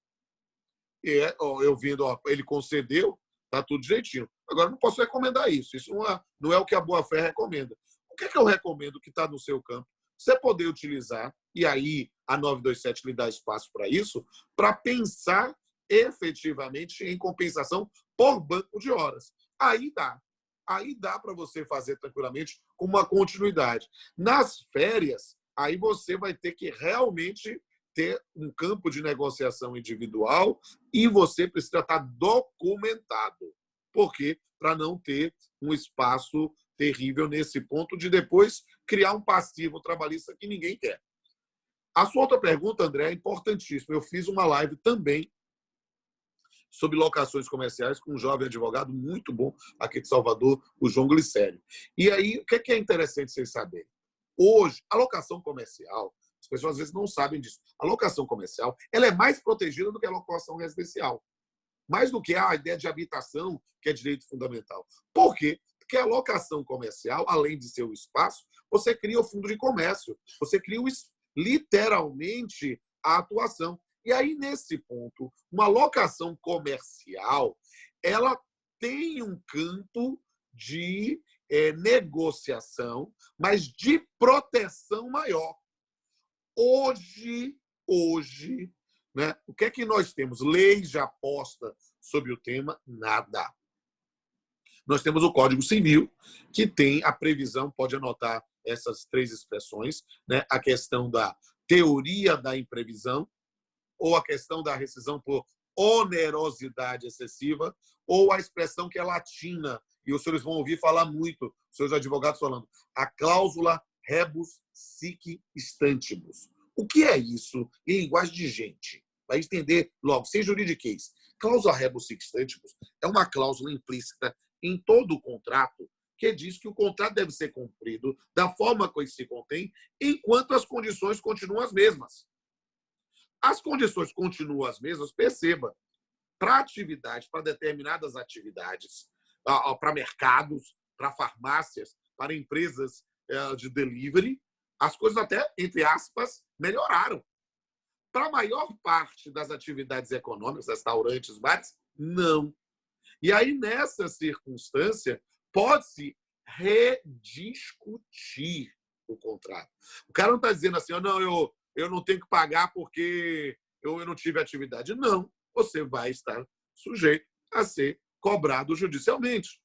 eu vendo, ele concedeu, está tudo direitinho. Agora, não posso recomendar isso. Isso não é o que a boa-fé recomenda. O que eu recomendo que está no seu campo? Você poder utilizar, e aí a 927 lhe dá espaço para isso, para pensar efetivamente em compensação por banco de horas. Aí dá para você fazer tranquilamente com uma continuidade. Nas férias, aí você vai ter que realmente ter um campo de negociação individual e você precisa estar documentado. Por quê? Para não ter um espaço terrível nesse ponto de depois criar um passivo trabalhista que ninguém quer. A sua outra pergunta, André, é importantíssima. Eu fiz uma live também sobre locações comerciais com um jovem advogado muito bom aqui de Salvador, o João Glicério. E aí, o que é interessante vocês saberem? Hoje, a locação comercial, as pessoas às vezes não sabem disso. A locação comercial ela é mais protegida do que a locação residencial. Mais do que a ideia de habitação, que é direito fundamental. Por quê? Porque a locação comercial, além de ser o espaço, você cria o fundo de comércio. Você cria literalmente a atuação. E aí, nesse ponto, uma locação comercial, ela tem um campo de negociação, mas de proteção maior. Hoje, né, o que é que nós temos? Lei já posta sobre o tema? Nada. Nós temos o Código Civil, que tem a previsão, pode anotar essas três expressões, né, a questão da teoria da imprevisão, ou a questão da rescisão por onerosidade excessiva, ou a expressão que é latina, e os senhores vão ouvir falar muito, os senhores advogados falando, a cláusula rebus sic stantibus. O que é isso em linguagem de gente? Vai entender logo, sem juridiquês. Cláusula rebus sic stantibus é uma cláusula implícita em todo o contrato que diz que o contrato deve ser cumprido da forma que se contém, enquanto as condições continuam as mesmas. As condições continuam as mesmas, perceba, para atividades, para determinadas atividades, para mercados, para farmácias, para empresas de delivery, as coisas até, entre aspas, melhoraram. Para a maior parte das atividades econômicas, restaurantes, bares, não. E aí, nessa circunstância, pode-se rediscutir o contrato. O cara não está dizendo assim, não, eu não tenho que pagar porque eu não tive atividade. Não, você vai estar sujeito a ser cobrado judicialmente.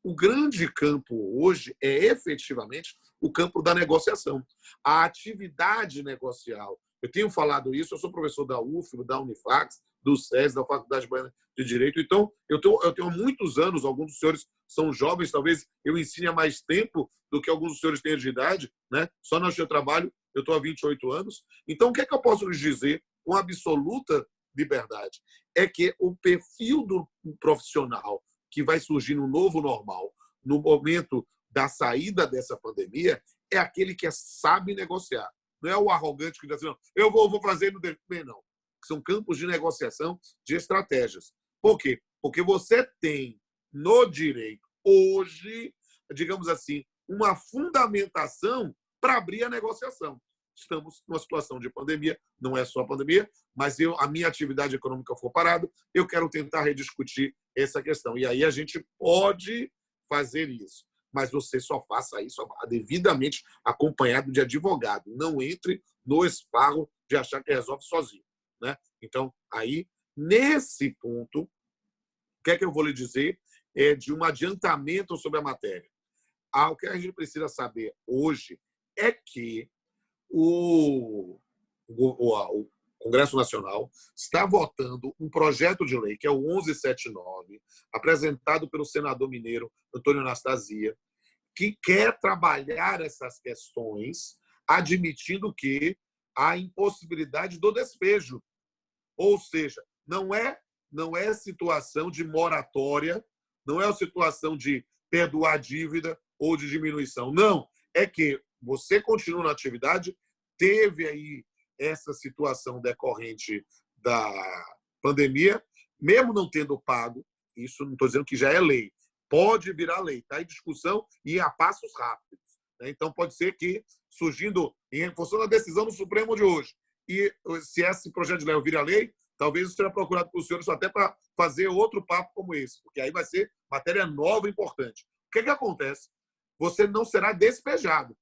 O grande campo hoje é efetivamente o campo da negociação. A atividade negocial. Eu tenho falado isso, eu sou professor da UFRO, da Unifax, do SES, da Faculdade Baiana de Direito. Então, eu tenho há muitos anos, alguns dos senhores são jovens, talvez eu ensine há mais tempo do que alguns dos senhores têm de idade, né? Só no seu trabalho, eu estou há 28 anos. Então, o que é que eu posso lhes dizer com absoluta liberdade? É que o perfil do profissional que vai surgir no novo normal, no momento da saída dessa pandemia, é aquele que sabe negociar. Não é o arrogante que diz assim, não, eu vou fazer no DP, não. São campos de negociação de estratégias. Por quê? Porque você tem no direito, hoje, digamos assim, uma fundamentação para abrir a negociação. Estamos numa situação de pandemia, não é só a pandemia, mas a minha atividade econômica for parada, eu quero tentar rediscutir essa questão. E aí a gente pode fazer isso, mas você só faça isso devidamente acompanhado de advogado. Não entre no esparro de achar que resolve sozinho, né? Então, aí, nesse ponto, o que é que eu vou lhe dizer é de um adiantamento sobre a matéria. O que a gente precisa saber hoje é que o Congresso Nacional está votando um projeto de lei, que é o 1179, apresentado pelo senador mineiro Antônio Anastasia, que quer trabalhar essas questões, admitindo que há impossibilidade do despejo. Ou seja, não é situação de moratória, não é situação de perdoar dívida ou de diminuição. Não, é que você continua na atividade, teve aí essa situação decorrente da pandemia, mesmo não tendo pago, isso não estou dizendo que já é lei, pode virar lei, está em discussão e a passos rápidos. Então, pode ser que, surgindo em função da decisão do Supremo de hoje, e se esse projeto de lei vira lei, talvez eu seja procurado pelos senhores até para fazer outro papo como esse, porque aí vai ser matéria nova e importante. O que acontece? Você não será despejado.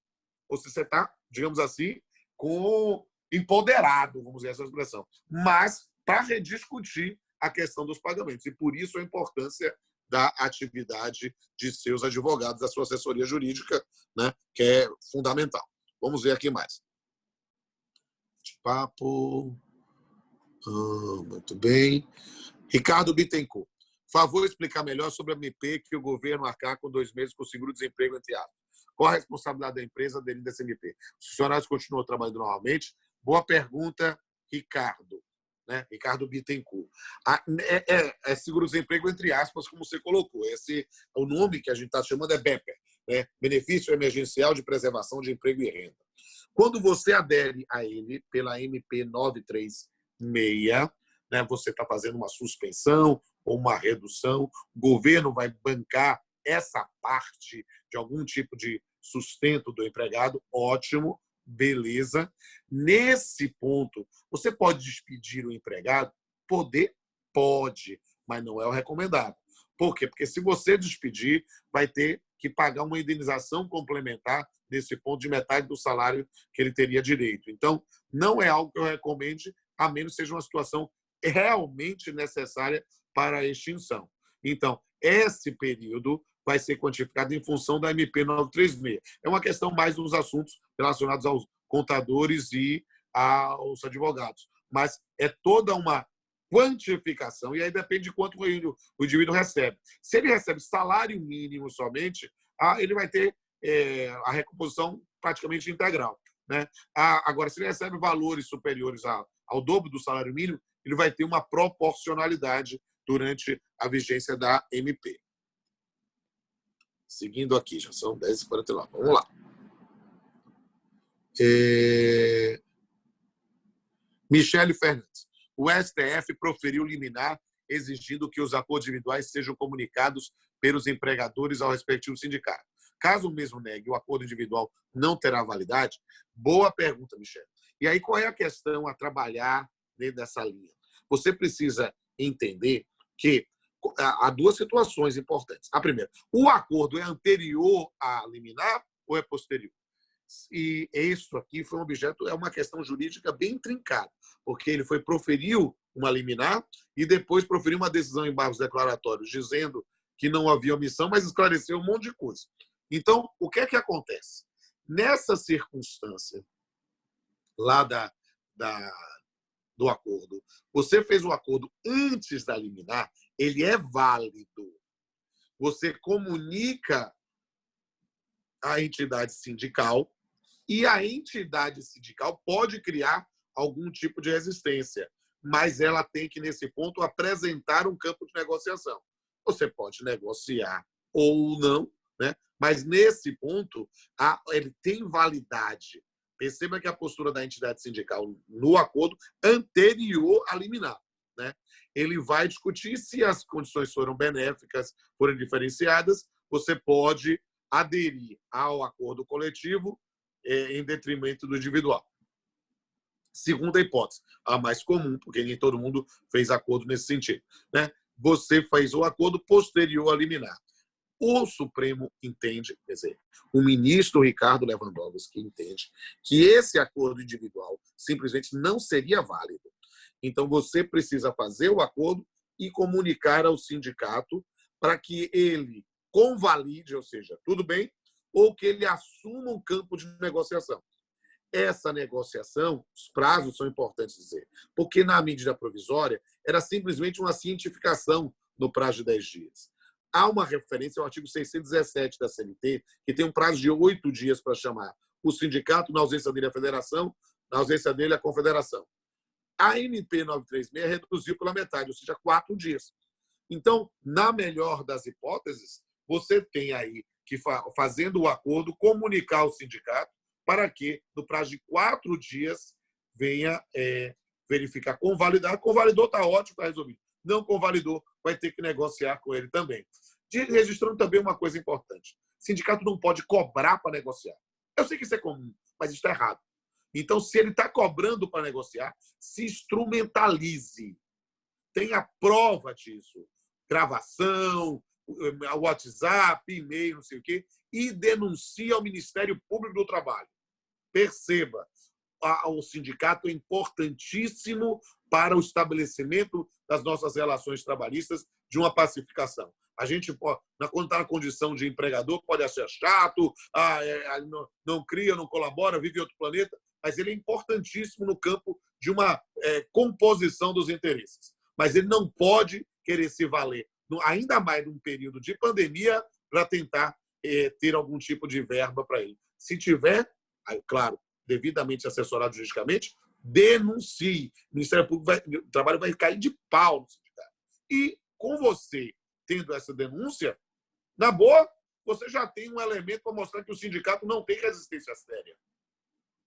Ou se você está, digamos assim, empoderado, vamos usar essa expressão. Mas para rediscutir a questão dos pagamentos. E por isso a importância da atividade de seus advogados, da sua assessoria jurídica, né, que é fundamental. Vamos ver aqui mais. Papo. Muito bem. Ricardo Bittencourt. Favor explicar melhor sobre a MP que o governo arcar com 2 meses com o seguro-desemprego, entre aspas. Qual a responsabilidade da empresa dele dessa MP? Os funcionários continuam trabalhando normalmente? Boa pergunta, Ricardo. Né? Ricardo Bittencourt. É seguro-desemprego, entre aspas, como você colocou. O nome que a gente está chamando é BEPER, né? Benefício Emergencial de Preservação de Emprego e Renda. Quando você adere a ele pela MP 936, né, você está fazendo uma suspensão ou uma redução, o governo vai bancar essa parte de algum tipo de sustento do empregado, ótimo, beleza. Nesse ponto, você pode despedir o empregado? Pode, mas não é o recomendado. Por quê? Porque se você despedir, vai ter que pagar uma indenização complementar nesse ponto de metade do salário que ele teria direito. Então, não é algo que eu recomende, a menos que seja uma situação realmente necessária para a extinção. Então, esse período vai ser quantificado em função da MP 936. É uma questão mais dos assuntos relacionados aos contadores e aos advogados. Mas é toda uma quantificação, e aí depende de quanto o indivíduo recebe. Se ele recebe salário mínimo somente, ele vai ter a recomposição praticamente integral, né? Agora, se ele recebe valores superiores ao dobro do salário mínimo, ele vai ter uma proporcionalidade durante a vigência da MP. Seguindo aqui, já são 10h49. Vamos lá. Michele Fernandes. O STF proferiu liminar exigindo que os acordos individuais sejam comunicados pelos empregadores ao respectivo sindicato. Caso o mesmo negue, o acordo individual não terá validade? Boa pergunta, Michele. E aí, qual é a questão a trabalhar dentro dessa linha? Você precisa entender que há duas situações importantes. A primeira, o acordo é anterior à liminar ou é posterior? E isso aqui foi um objeto, é uma questão jurídica bem intrincada, porque ele proferiu uma liminar e depois proferiu uma decisão em embargos declaratórios dizendo que não havia omissão, mas esclareceu um monte de coisa. Então, o que é que acontece? Nessa circunstância lá do acordo, você fez o acordo antes da liminar, ele é válido. Você comunica à entidade sindical e a entidade sindical pode criar algum tipo de resistência, mas ela tem que, nesse ponto, apresentar um campo de negociação. Você pode negociar ou não, né? Mas, nesse ponto, ele tem validade. Perceba que a postura da entidade sindical no acordo anterior a liminar, né? Ele vai discutir se as condições foram benéficas, foram diferenciadas, você pode aderir ao acordo coletivo em detrimento do individual. Segunda hipótese, a mais comum, porque nem todo mundo fez acordo nesse sentido, né? Você fez o acordo posterior a liminar. O Supremo entende, quer dizer, o ministro Ricardo Lewandowski entende que esse acordo individual simplesmente não seria válido. Então, você precisa fazer o acordo e comunicar ao sindicato para que ele convalide, ou seja, tudo bem, ou que ele assuma um campo de negociação. Essa negociação, os prazos são importantes dizer, porque na medida provisória era simplesmente uma cientificação no prazo de 10 dias. Há uma referência ao artigo 617 da CNT, que tem um prazo de 8 dias para chamar o sindicato, na ausência dele a federação, na ausência dele a confederação. A MP 936 reduziu pela metade, ou seja, 4 dias. Então, na melhor das hipóteses, você tem aí que, fazendo o acordo, comunicar ao sindicato para que, no prazo de 4 dias, venha verificar convalidar. Convalidou, está ótimo, está resolvido. Não convalidou, vai ter que negociar com ele também. Registrando também uma coisa importante. O sindicato não pode cobrar para negociar. Eu sei que isso é comum, mas isso está errado. Então, se ele está cobrando para negociar, se instrumentalize. Tenha prova disso. Gravação, WhatsApp, e-mail, não sei o quê, e denuncie ao Ministério Público do Trabalho. Perceba, o sindicato é importantíssimo para o estabelecimento das nossas relações trabalhistas de uma pacificação. A gente, quando está na condição de empregador, pode achar chato, não cria, não colabora, vive em outro planeta, mas ele é importantíssimo no campo de uma composição dos interesses. Mas ele não pode querer se valer, ainda mais num período de pandemia, para tentar ter algum tipo de verba para ele. Se tiver, claro, devidamente assessorado juridicamente, denuncie. O Ministério Público do Trabalho vai cair de pau no sindicato. E, com você tendo essa denúncia, na boa, você já tem um elemento para mostrar que o sindicato não tem resistência séria.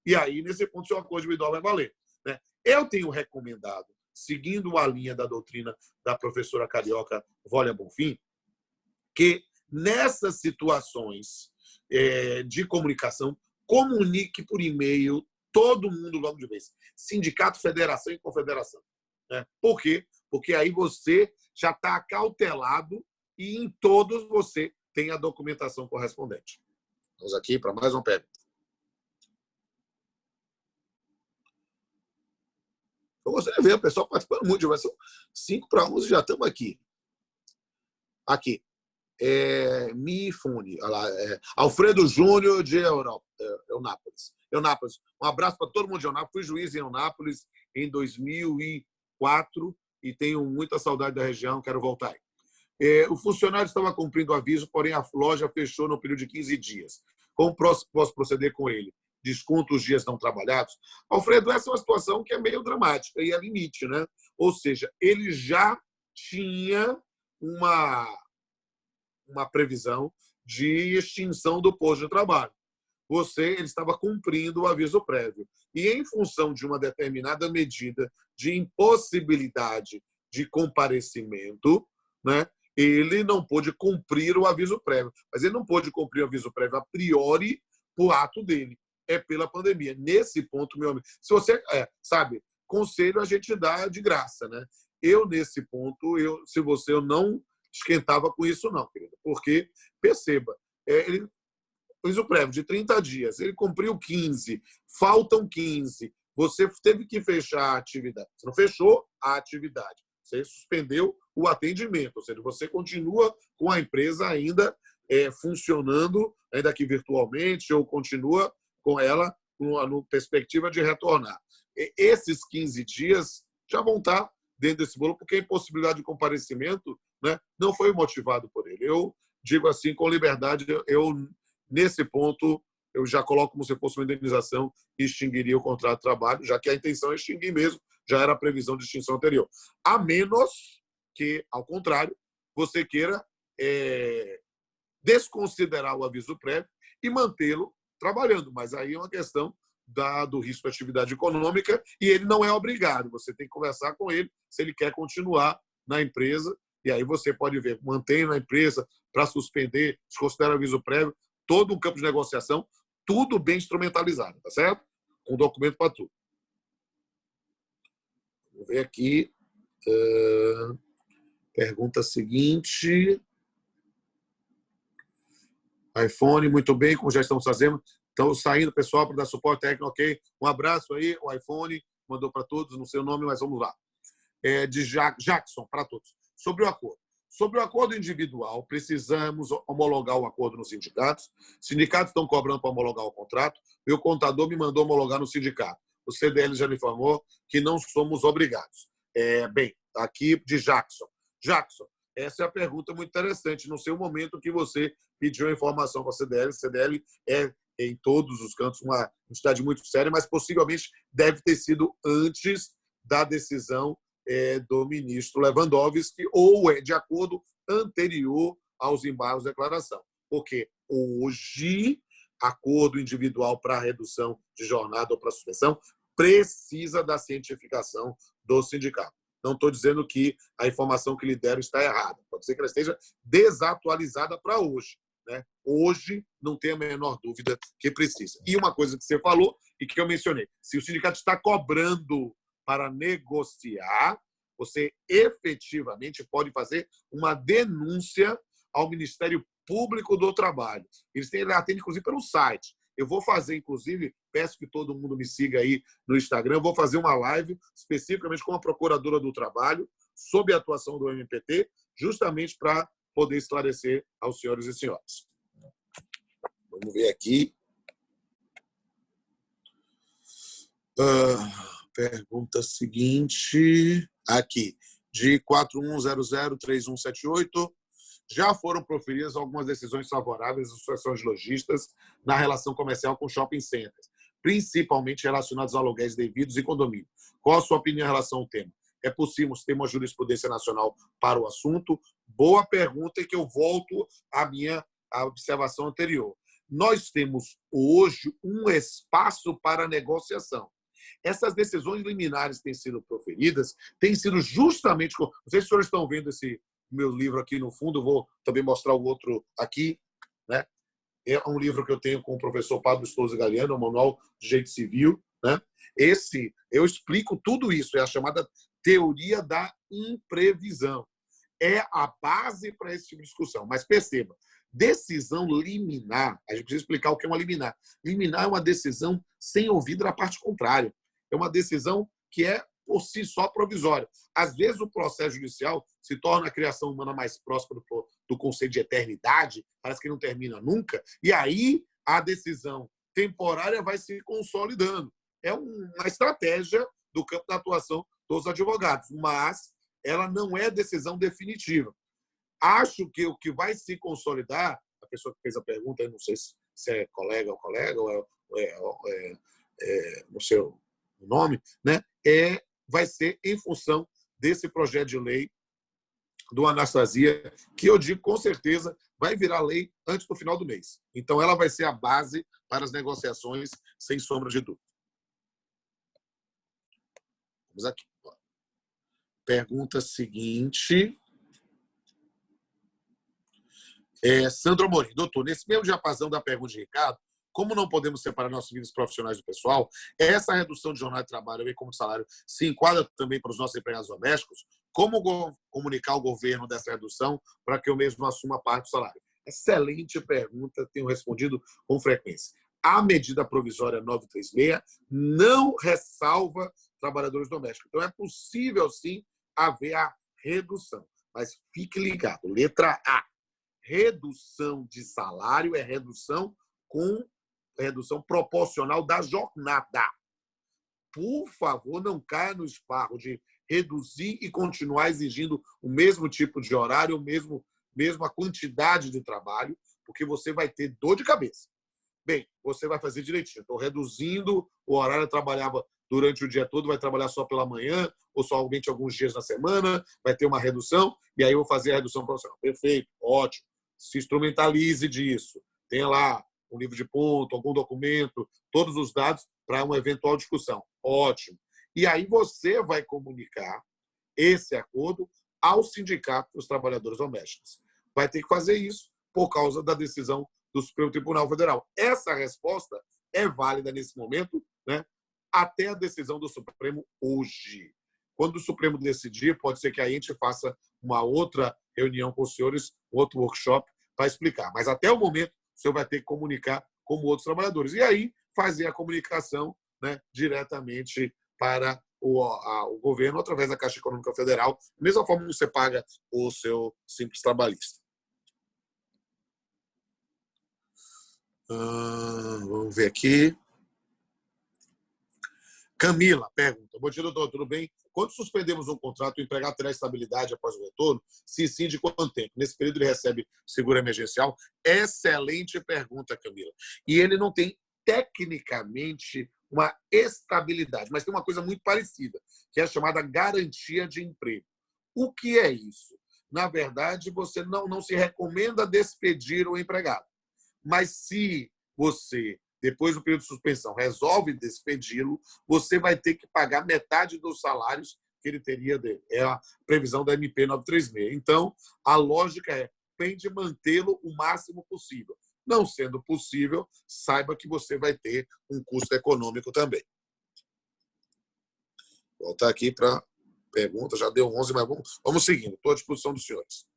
E aí, nesse ponto, seu acordo individual vai valer, né? Eu tenho recomendado, seguindo a linha da doutrina da professora carioca Wólia Bonfim, que nessas situações de comunicação, comunique por e-mail todo mundo logo de vez. Sindicato, federação e confederação. Né? Por quê? Porque aí você já está acautelado e em todos você tem a documentação correspondente. Vamos aqui para mais uma pergunta. Eu gostaria de ver o pessoal participando muito. Já são 5-11, já estamos aqui. Aqui. Mifune. Alfredo Júnior de Eunápolis. Um abraço para todo mundo de Eunápolis. Fui juiz em Eunápolis em 2004 e tenho muita saudade da região, quero voltar aí. O funcionário estava cumprindo o aviso, porém a loja fechou no período de 15 dias. Como posso proceder com ele? Desconto os dias não trabalhados? Alfredo, essa é uma situação que é meio dramática e é limite, né? Ou seja, ele já tinha uma previsão de extinção do posto de trabalho. Ele estava cumprindo o aviso prévio. E, em função de uma determinada medida de impossibilidade de comparecimento, né, ele não pôde cumprir o aviso prévio. Mas ele não pôde cumprir o aviso prévio a priori por ato dele. é pela pandemia. Nesse ponto, meu amigo, se você sabe, conselho a gente dá de graça, né? Eu, nesse ponto, eu não esquentava com isso, não, querido. Porque, perceba, ele fez o prévio de 30 dias, ele cumpriu 15, faltam 15. Você teve que fechar a atividade. Você não fechou a atividade. Você suspendeu o atendimento. Ou seja, você continua com a empresa ainda funcionando, ainda que virtualmente, ou continua com ela na perspectiva de retornar. Esses 15 dias já vão estar dentro desse bolo, porque a impossibilidade de comparecimento, né, não foi motivado por ele. Eu digo assim, com liberdade, nesse ponto, eu já coloco como se fosse uma indenização e extinguiria o contrato de trabalho, já que a intenção é extinguir mesmo, já era a previsão de extinção anterior. A menos que, ao contrário, você queira desconsiderar o aviso prévio e mantê-lo trabalhando. Mas aí é uma questão do risco de atividade econômica e ele não é obrigado. Você tem que conversar com ele se ele quer continuar na empresa. E aí você pode ver, mantém na empresa para suspender, desconsidera o aviso prévio, todo um campo de negociação, tudo bem instrumentalizado, tá certo? Com documento para tudo. Vamos ver aqui. Pergunta seguinte. iPhone, muito bem, como já estamos fazendo. Estamos saindo, pessoal, para dar suporte técnico, ok? Um abraço aí, o iPhone mandou para todos, não sei o nome, mas vamos lá. De Jackson, para todos. Sobre o acordo. Sobre o acordo individual, precisamos homologar o acordo nos sindicatos. Os sindicatos estão cobrando para homologar o contrato. Meu contador me mandou homologar no sindicato. O CDL já me informou que não somos obrigados. Bem, aqui de Jackson. Jackson, essa é a pergunta muito interessante. No seu momento que você pediu a informação para a CDL, CDL é, em todos os cantos, uma entidade muito séria, mas possivelmente deve ter sido antes da decisão do ministro Lewandowski ou de acordo anterior aos embargos de declaração. Porque hoje, acordo individual para redução de jornada ou para suspensão precisa da cientificação do sindicato. Não estou dizendo que a informação que lhe deram está errada. Pode ser que ela esteja desatualizada para hoje. Né? Hoje, não tem a menor dúvida que precisa. E uma coisa que você falou e que eu mencionei, se o sindicato está cobrando para negociar, você efetivamente pode fazer uma denúncia ao Ministério Público do Trabalho. Eles atendem, inclusive, pelo site. Eu vou fazer, inclusive, peço que todo mundo me siga aí no Instagram, eu vou fazer uma live especificamente com a Procuradora do Trabalho sob a atuação do MPT, justamente para poder esclarecer aos senhores e senhoras. Vamos ver aqui. Pergunta seguinte, aqui, de 41003178. Já foram proferidas algumas decisões favoráveis às associações de lojistas na relação comercial com shopping centers, principalmente relacionados a aluguéis devidos e condomínio. Qual a sua opinião em relação ao tema? É possível ter uma jurisprudência nacional para o assunto? Boa pergunta, e que eu volto à minha observação anterior. Nós temos hoje um espaço para negociação. Essas decisões liminares que têm sido proferidas têm sido justamente... Não sei se os senhores estão vendo esse meu livro aqui no fundo, vou também mostrar o outro aqui. Né? É um livro que eu tenho com o professor Pablo Souza Galeano, o Manual de Direito Civil. Né? Eu explico tudo isso, é a chamada teoria da imprevisão. É a base para esse tipo de discussão. Mas perceba, decisão liminar, a gente precisa explicar o que é uma liminar. Liminar é uma decisão sem ouvir da parte contrária. É uma decisão que é, por si só, provisória. Às vezes, o processo judicial se torna a criação humana mais próxima do conceito de eternidade, parece que não termina nunca, e aí a decisão temporária vai se consolidando. É uma estratégia do campo da atuação dos advogados, mas ela não é decisão definitiva. Acho que o que vai se consolidar, a pessoa que fez a pergunta, eu não sei se é colega ou colega, ou não sei o nome, né? Vai ser em função desse projeto de lei do Anastasia, que eu digo com certeza vai virar lei antes do final do mês. Então, ela vai ser a base para as negociações, sem sombra de dúvida. Vamos aqui. Pergunta seguinte. Sandro Amorim. Doutor, nesse mesmo diapasão da pergunta de Ricardo, como não podemos separar nossas vidas profissionais do pessoal, essa redução de jornada de trabalho, bem como de salário, se enquadra também para os nossos empregados domésticos? Como comunicar ao governo dessa redução para que eu mesmo assuma parte do salário? Excelente pergunta, tenho respondido com frequência. A medida provisória 936 não ressalva trabalhadores domésticos. Então, é possível, sim, haver a redução. Mas fique ligado. Letra A. Redução de salário é redução proporcional da jornada. Por favor, não caia no esparro de reduzir e continuar exigindo o mesmo tipo de horário, mesma quantidade de trabalho, porque você vai ter dor de cabeça. Bem, você vai fazer direitinho. Estou reduzindo o horário, eu trabalhava durante o dia todo, vai trabalhar só pela manhã, ou somente alguns dias na semana, vai ter uma redução, e aí eu vou fazer a redução profissional. Perfeito, ótimo. Se instrumentalize disso. Tenha lá um livro de ponto, algum documento, todos os dados para uma eventual discussão. Ótimo. E aí você vai comunicar esse acordo ao sindicato dos trabalhadores domésticos. Vai ter que fazer isso por causa da decisão do Supremo Tribunal Federal. Essa resposta é válida nesse momento, né, até a decisão do Supremo hoje. Quando o Supremo decidir, pode ser que a gente faça uma outra reunião com os senhores, outro workshop, para explicar. Mas até o momento, o senhor vai ter que comunicar como outros trabalhadores. E aí, fazer a comunicação, né, diretamente para o governo, através da Caixa Econômica Federal, da mesma forma que você paga o seu simples trabalhista. Vamos ver aqui. Camila pergunta: bom dia, doutor, tudo bem? Quando suspendemos um contrato, o empregado terá estabilidade após o retorno? Se sim, de quanto tempo? Nesse período ele recebe seguro emergencial? Excelente pergunta, Camila. E ele não tem, tecnicamente, uma estabilidade, mas tem uma coisa muito parecida, que é a chamada garantia de emprego. O que é isso? Na verdade, você não se recomenda despedir o empregado. Mas se você, depois do período de suspensão, resolve despedi-lo, você vai ter que pagar metade dos salários que ele teria dele. É a previsão da MP 936. Então, a lógica é: tende mantê-lo o máximo possível. Não sendo possível, saiba que você vai ter um custo econômico também. Vou voltar aqui para a pergunta. Já deu 11, mas vamos seguindo. Estou à disposição dos senhores.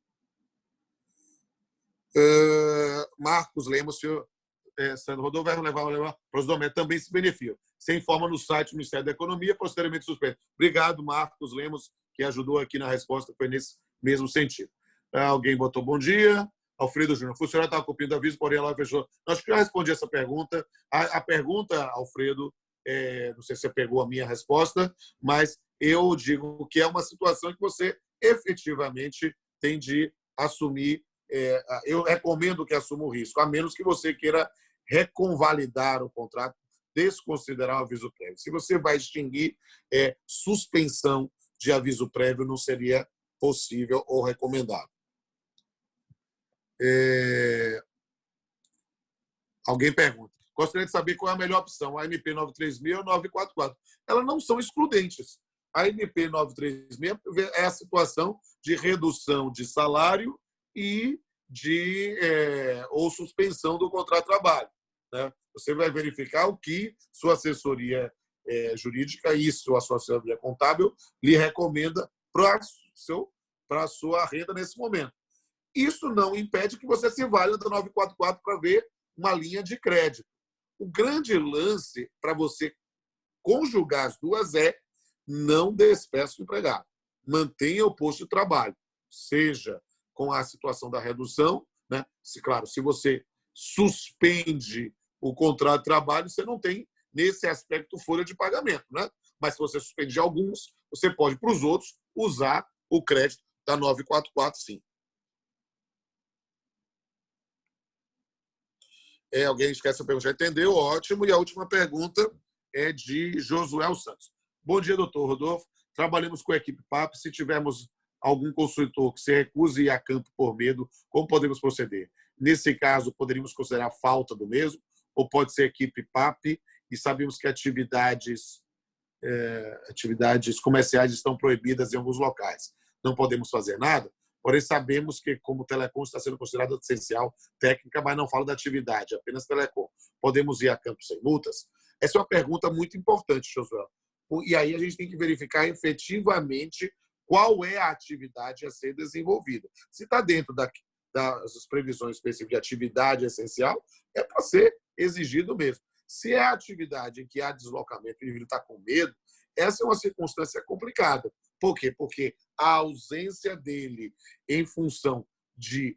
Marcos Lemos, senhor Sandro Rodolfo, vai levar para os domésticos, também se beneficiam. Você informa no site do Ministério da Economia, posteriormente suspenso. Obrigado, Marcos Lemos, que ajudou aqui na resposta, foi nesse mesmo sentido. Alguém botou bom dia. Alfredo Júnior, o funcionário estava cumprindo aviso, porém ela fechou. Acho que já respondi essa pergunta. A pergunta, Alfredo, não sei se você pegou a minha resposta, mas eu digo que é uma situação que você efetivamente tem de assumir. Eu recomendo que assuma o risco, a menos que você queira reconvalidar o contrato, desconsiderar o aviso prévio. Se você vai extinguir, suspensão de aviso prévio não seria possível ou recomendável. Alguém pergunta: gostaria de saber qual é a melhor opção, a MP 936 ou 944. Elas não são excludentes. A MP 936 é a situação de redução de salário e ou suspensão do contrato de trabalho, né? Você vai verificar o que sua assessoria jurídica e sua assessoria contábil lhe recomenda para a sua renda nesse momento. Isso não impede que você se valha da 944 para ver uma linha de crédito. O grande lance para você conjugar as duas é: não despeça o empregado. Mantenha o posto de trabalho, seja com a situação da redução, né? Claro, se você suspende o contrato de trabalho, você não tem, nesse aspecto, folha de pagamento, né? Mas se você suspende alguns, você pode, para os outros, usar o crédito da 944, sim. Alguém esquece a pergunta, já entendeu? Ótimo. E a última pergunta é de Josué Santos. Bom dia, doutor Rodolfo. Trabalhamos com a equipe PAP. Se tivermos algum consultor que se recuse a ir a campo por medo, como podemos proceder? Nesse caso, poderíamos considerar falta do mesmo? Ou pode ser equipe PAP e sabemos que atividades comerciais estão proibidas em alguns locais? Não podemos fazer nada? Porém, sabemos que, como telecom está sendo considerado essencial, técnica, mas não falo da atividade, apenas telecom. Podemos ir a campo sem multas? Essa é uma pergunta muito importante, Josué. E aí a gente tem que verificar efetivamente qual é a atividade a ser desenvolvida. Se está dentro das previsões específicas de atividade essencial, é para ser exigido mesmo. Se é a atividade em que há deslocamento e o indivíduo está com medo, essa é uma circunstância complicada. Por quê? Porque a ausência dele em função de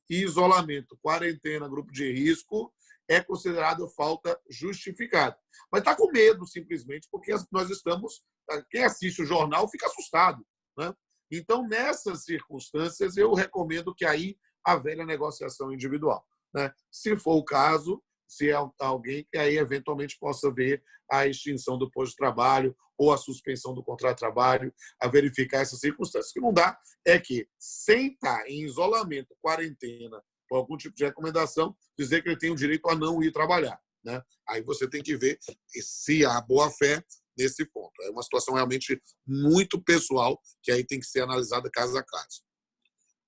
isolamento, quarentena, grupo de risco, é considerado falta justificada. Mas está com medo, simplesmente, porque nós estamos... Quem assiste o jornal fica assustado, né? Então, nessas circunstâncias, eu recomendo que aí a velha negociação individual, né? Se for o caso, se é alguém que aí eventualmente possa ver a extinção do posto de trabalho ou a suspensão do contrato de trabalho, a verificar essas circunstâncias. O que não dá é que, sem estar em isolamento, quarentena, ou algum tipo de recomendação, dizer que ele tem o direito a não ir trabalhar, né? Aí você tem que ver se há boa-fé nesse ponto. É uma situação realmente muito pessoal, que aí tem que ser analisada caso a caso.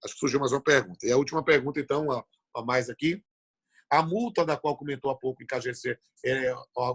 Acho que surgiu mais uma pergunta. E a última pergunta, então, a mais aqui. A multa da qual comentou há pouco em KGC,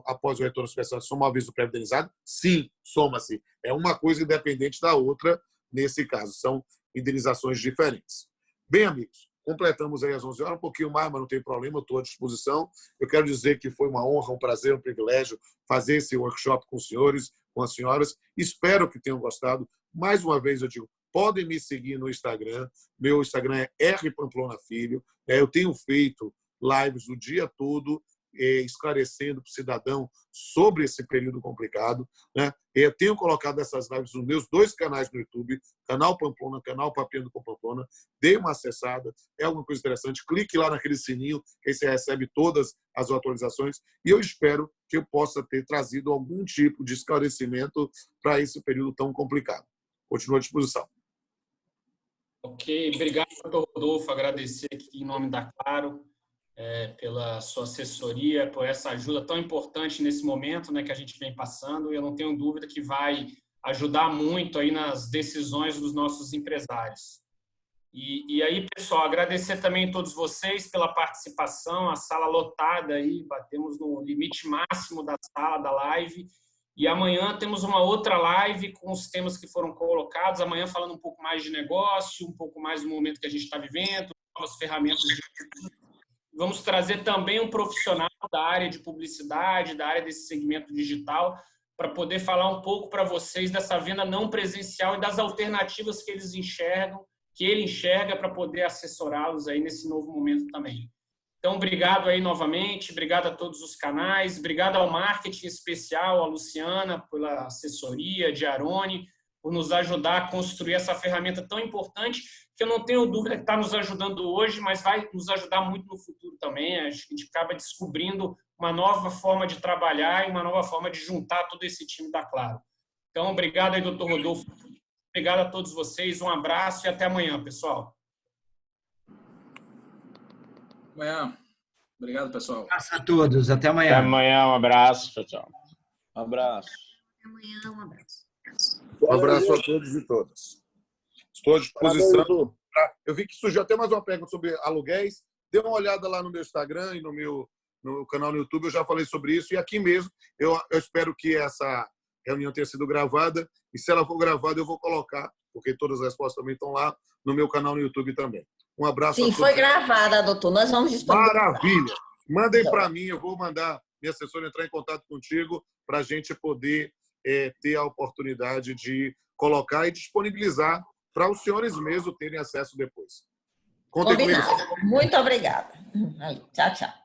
após o retorno especial, soma ao aviso pré-indenizado? Sim, soma-se. É uma coisa independente da outra, nesse caso. São indenizações diferentes. Bem, amigos, completamos aí às 11 horas, um pouquinho mais, mas não tem problema, eu estou à disposição. Eu quero dizer que foi uma honra, um prazer, um privilégio fazer esse workshop com os senhores, com as senhoras. Espero que tenham gostado. Mais uma vez, eu digo, podem me seguir no Instagram. Meu Instagram é rpamplonafilho. Eu tenho feito lives o dia todo, esclarecendo para o cidadão sobre esse período complicado, né? Eu tenho colocado essas lives nos meus 2 canais no YouTube, canal Pamplona, canal Papeando com Pamplona. Dê uma acessada, é alguma coisa interessante. Clique lá naquele sininho, que aí você recebe todas as atualizações. E eu espero que eu possa ter trazido algum tipo de esclarecimento para esse período tão complicado. Continuo à disposição. Ok, obrigado, doutor Rodolfo. Agradecer aqui em nome da Claro, pela sua assessoria, por essa ajuda tão importante nesse momento, né, que a gente vem passando. E eu não tenho dúvida que vai ajudar muito aí nas decisões dos nossos empresários. E aí, pessoal, agradecer também a todos vocês pela participação, a sala lotada aí, batemos no limite máximo da sala, da live. E amanhã temos uma outra live com os temas que foram colocados. Amanhã falando um pouco mais de negócio, um pouco mais do momento que a gente está vivendo, novas ferramentas de... Vamos trazer também um profissional da área de publicidade, da área desse segmento digital, para poder falar um pouco para vocês dessa venda não presencial e das alternativas que eles enxergam, que ele enxerga para poder assessorá-los aí nesse novo momento também. Então, obrigado aí novamente, obrigado a todos os canais, obrigado ao marketing especial, a Luciana, pela assessoria, de Arone, por nos ajudar a construir essa ferramenta tão importante, que eu não tenho dúvida que está nos ajudando hoje, mas vai nos ajudar muito no futuro também. A gente acaba descobrindo uma nova forma de trabalhar e uma nova forma de juntar todo esse time da Claro. Então, obrigado aí, doutor Rodolfo. Obrigado a todos vocês. Um abraço e até amanhã, pessoal. Amanhã. Obrigado, pessoal. Um abraço a todos. Até amanhã. Até amanhã. Um abraço. Tchau, tchau. Um abraço. Até amanhã, um abraço. Um abraço a todos e todas. Estou à disposição. Eu vi que surgiu até mais uma pergunta sobre aluguéis. Dê uma olhada lá no meu Instagram e no canal no YouTube. Eu já falei sobre isso. E aqui mesmo, eu espero que essa reunião tenha sido gravada. E se ela for gravada, eu vou colocar, porque todas as respostas também estão lá no meu canal no YouTube também. Um abraço a todos. Sim, foi gravada, doutor. Nós vamos disponibilizar. Maravilha! Mandem para mim, eu vou mandar minha assessora entrar em contato contigo para a gente poder ter a oportunidade de colocar e disponibilizar para os senhores mesmo terem acesso depois. Contem comigo. Muito obrigada. Tchau, tchau.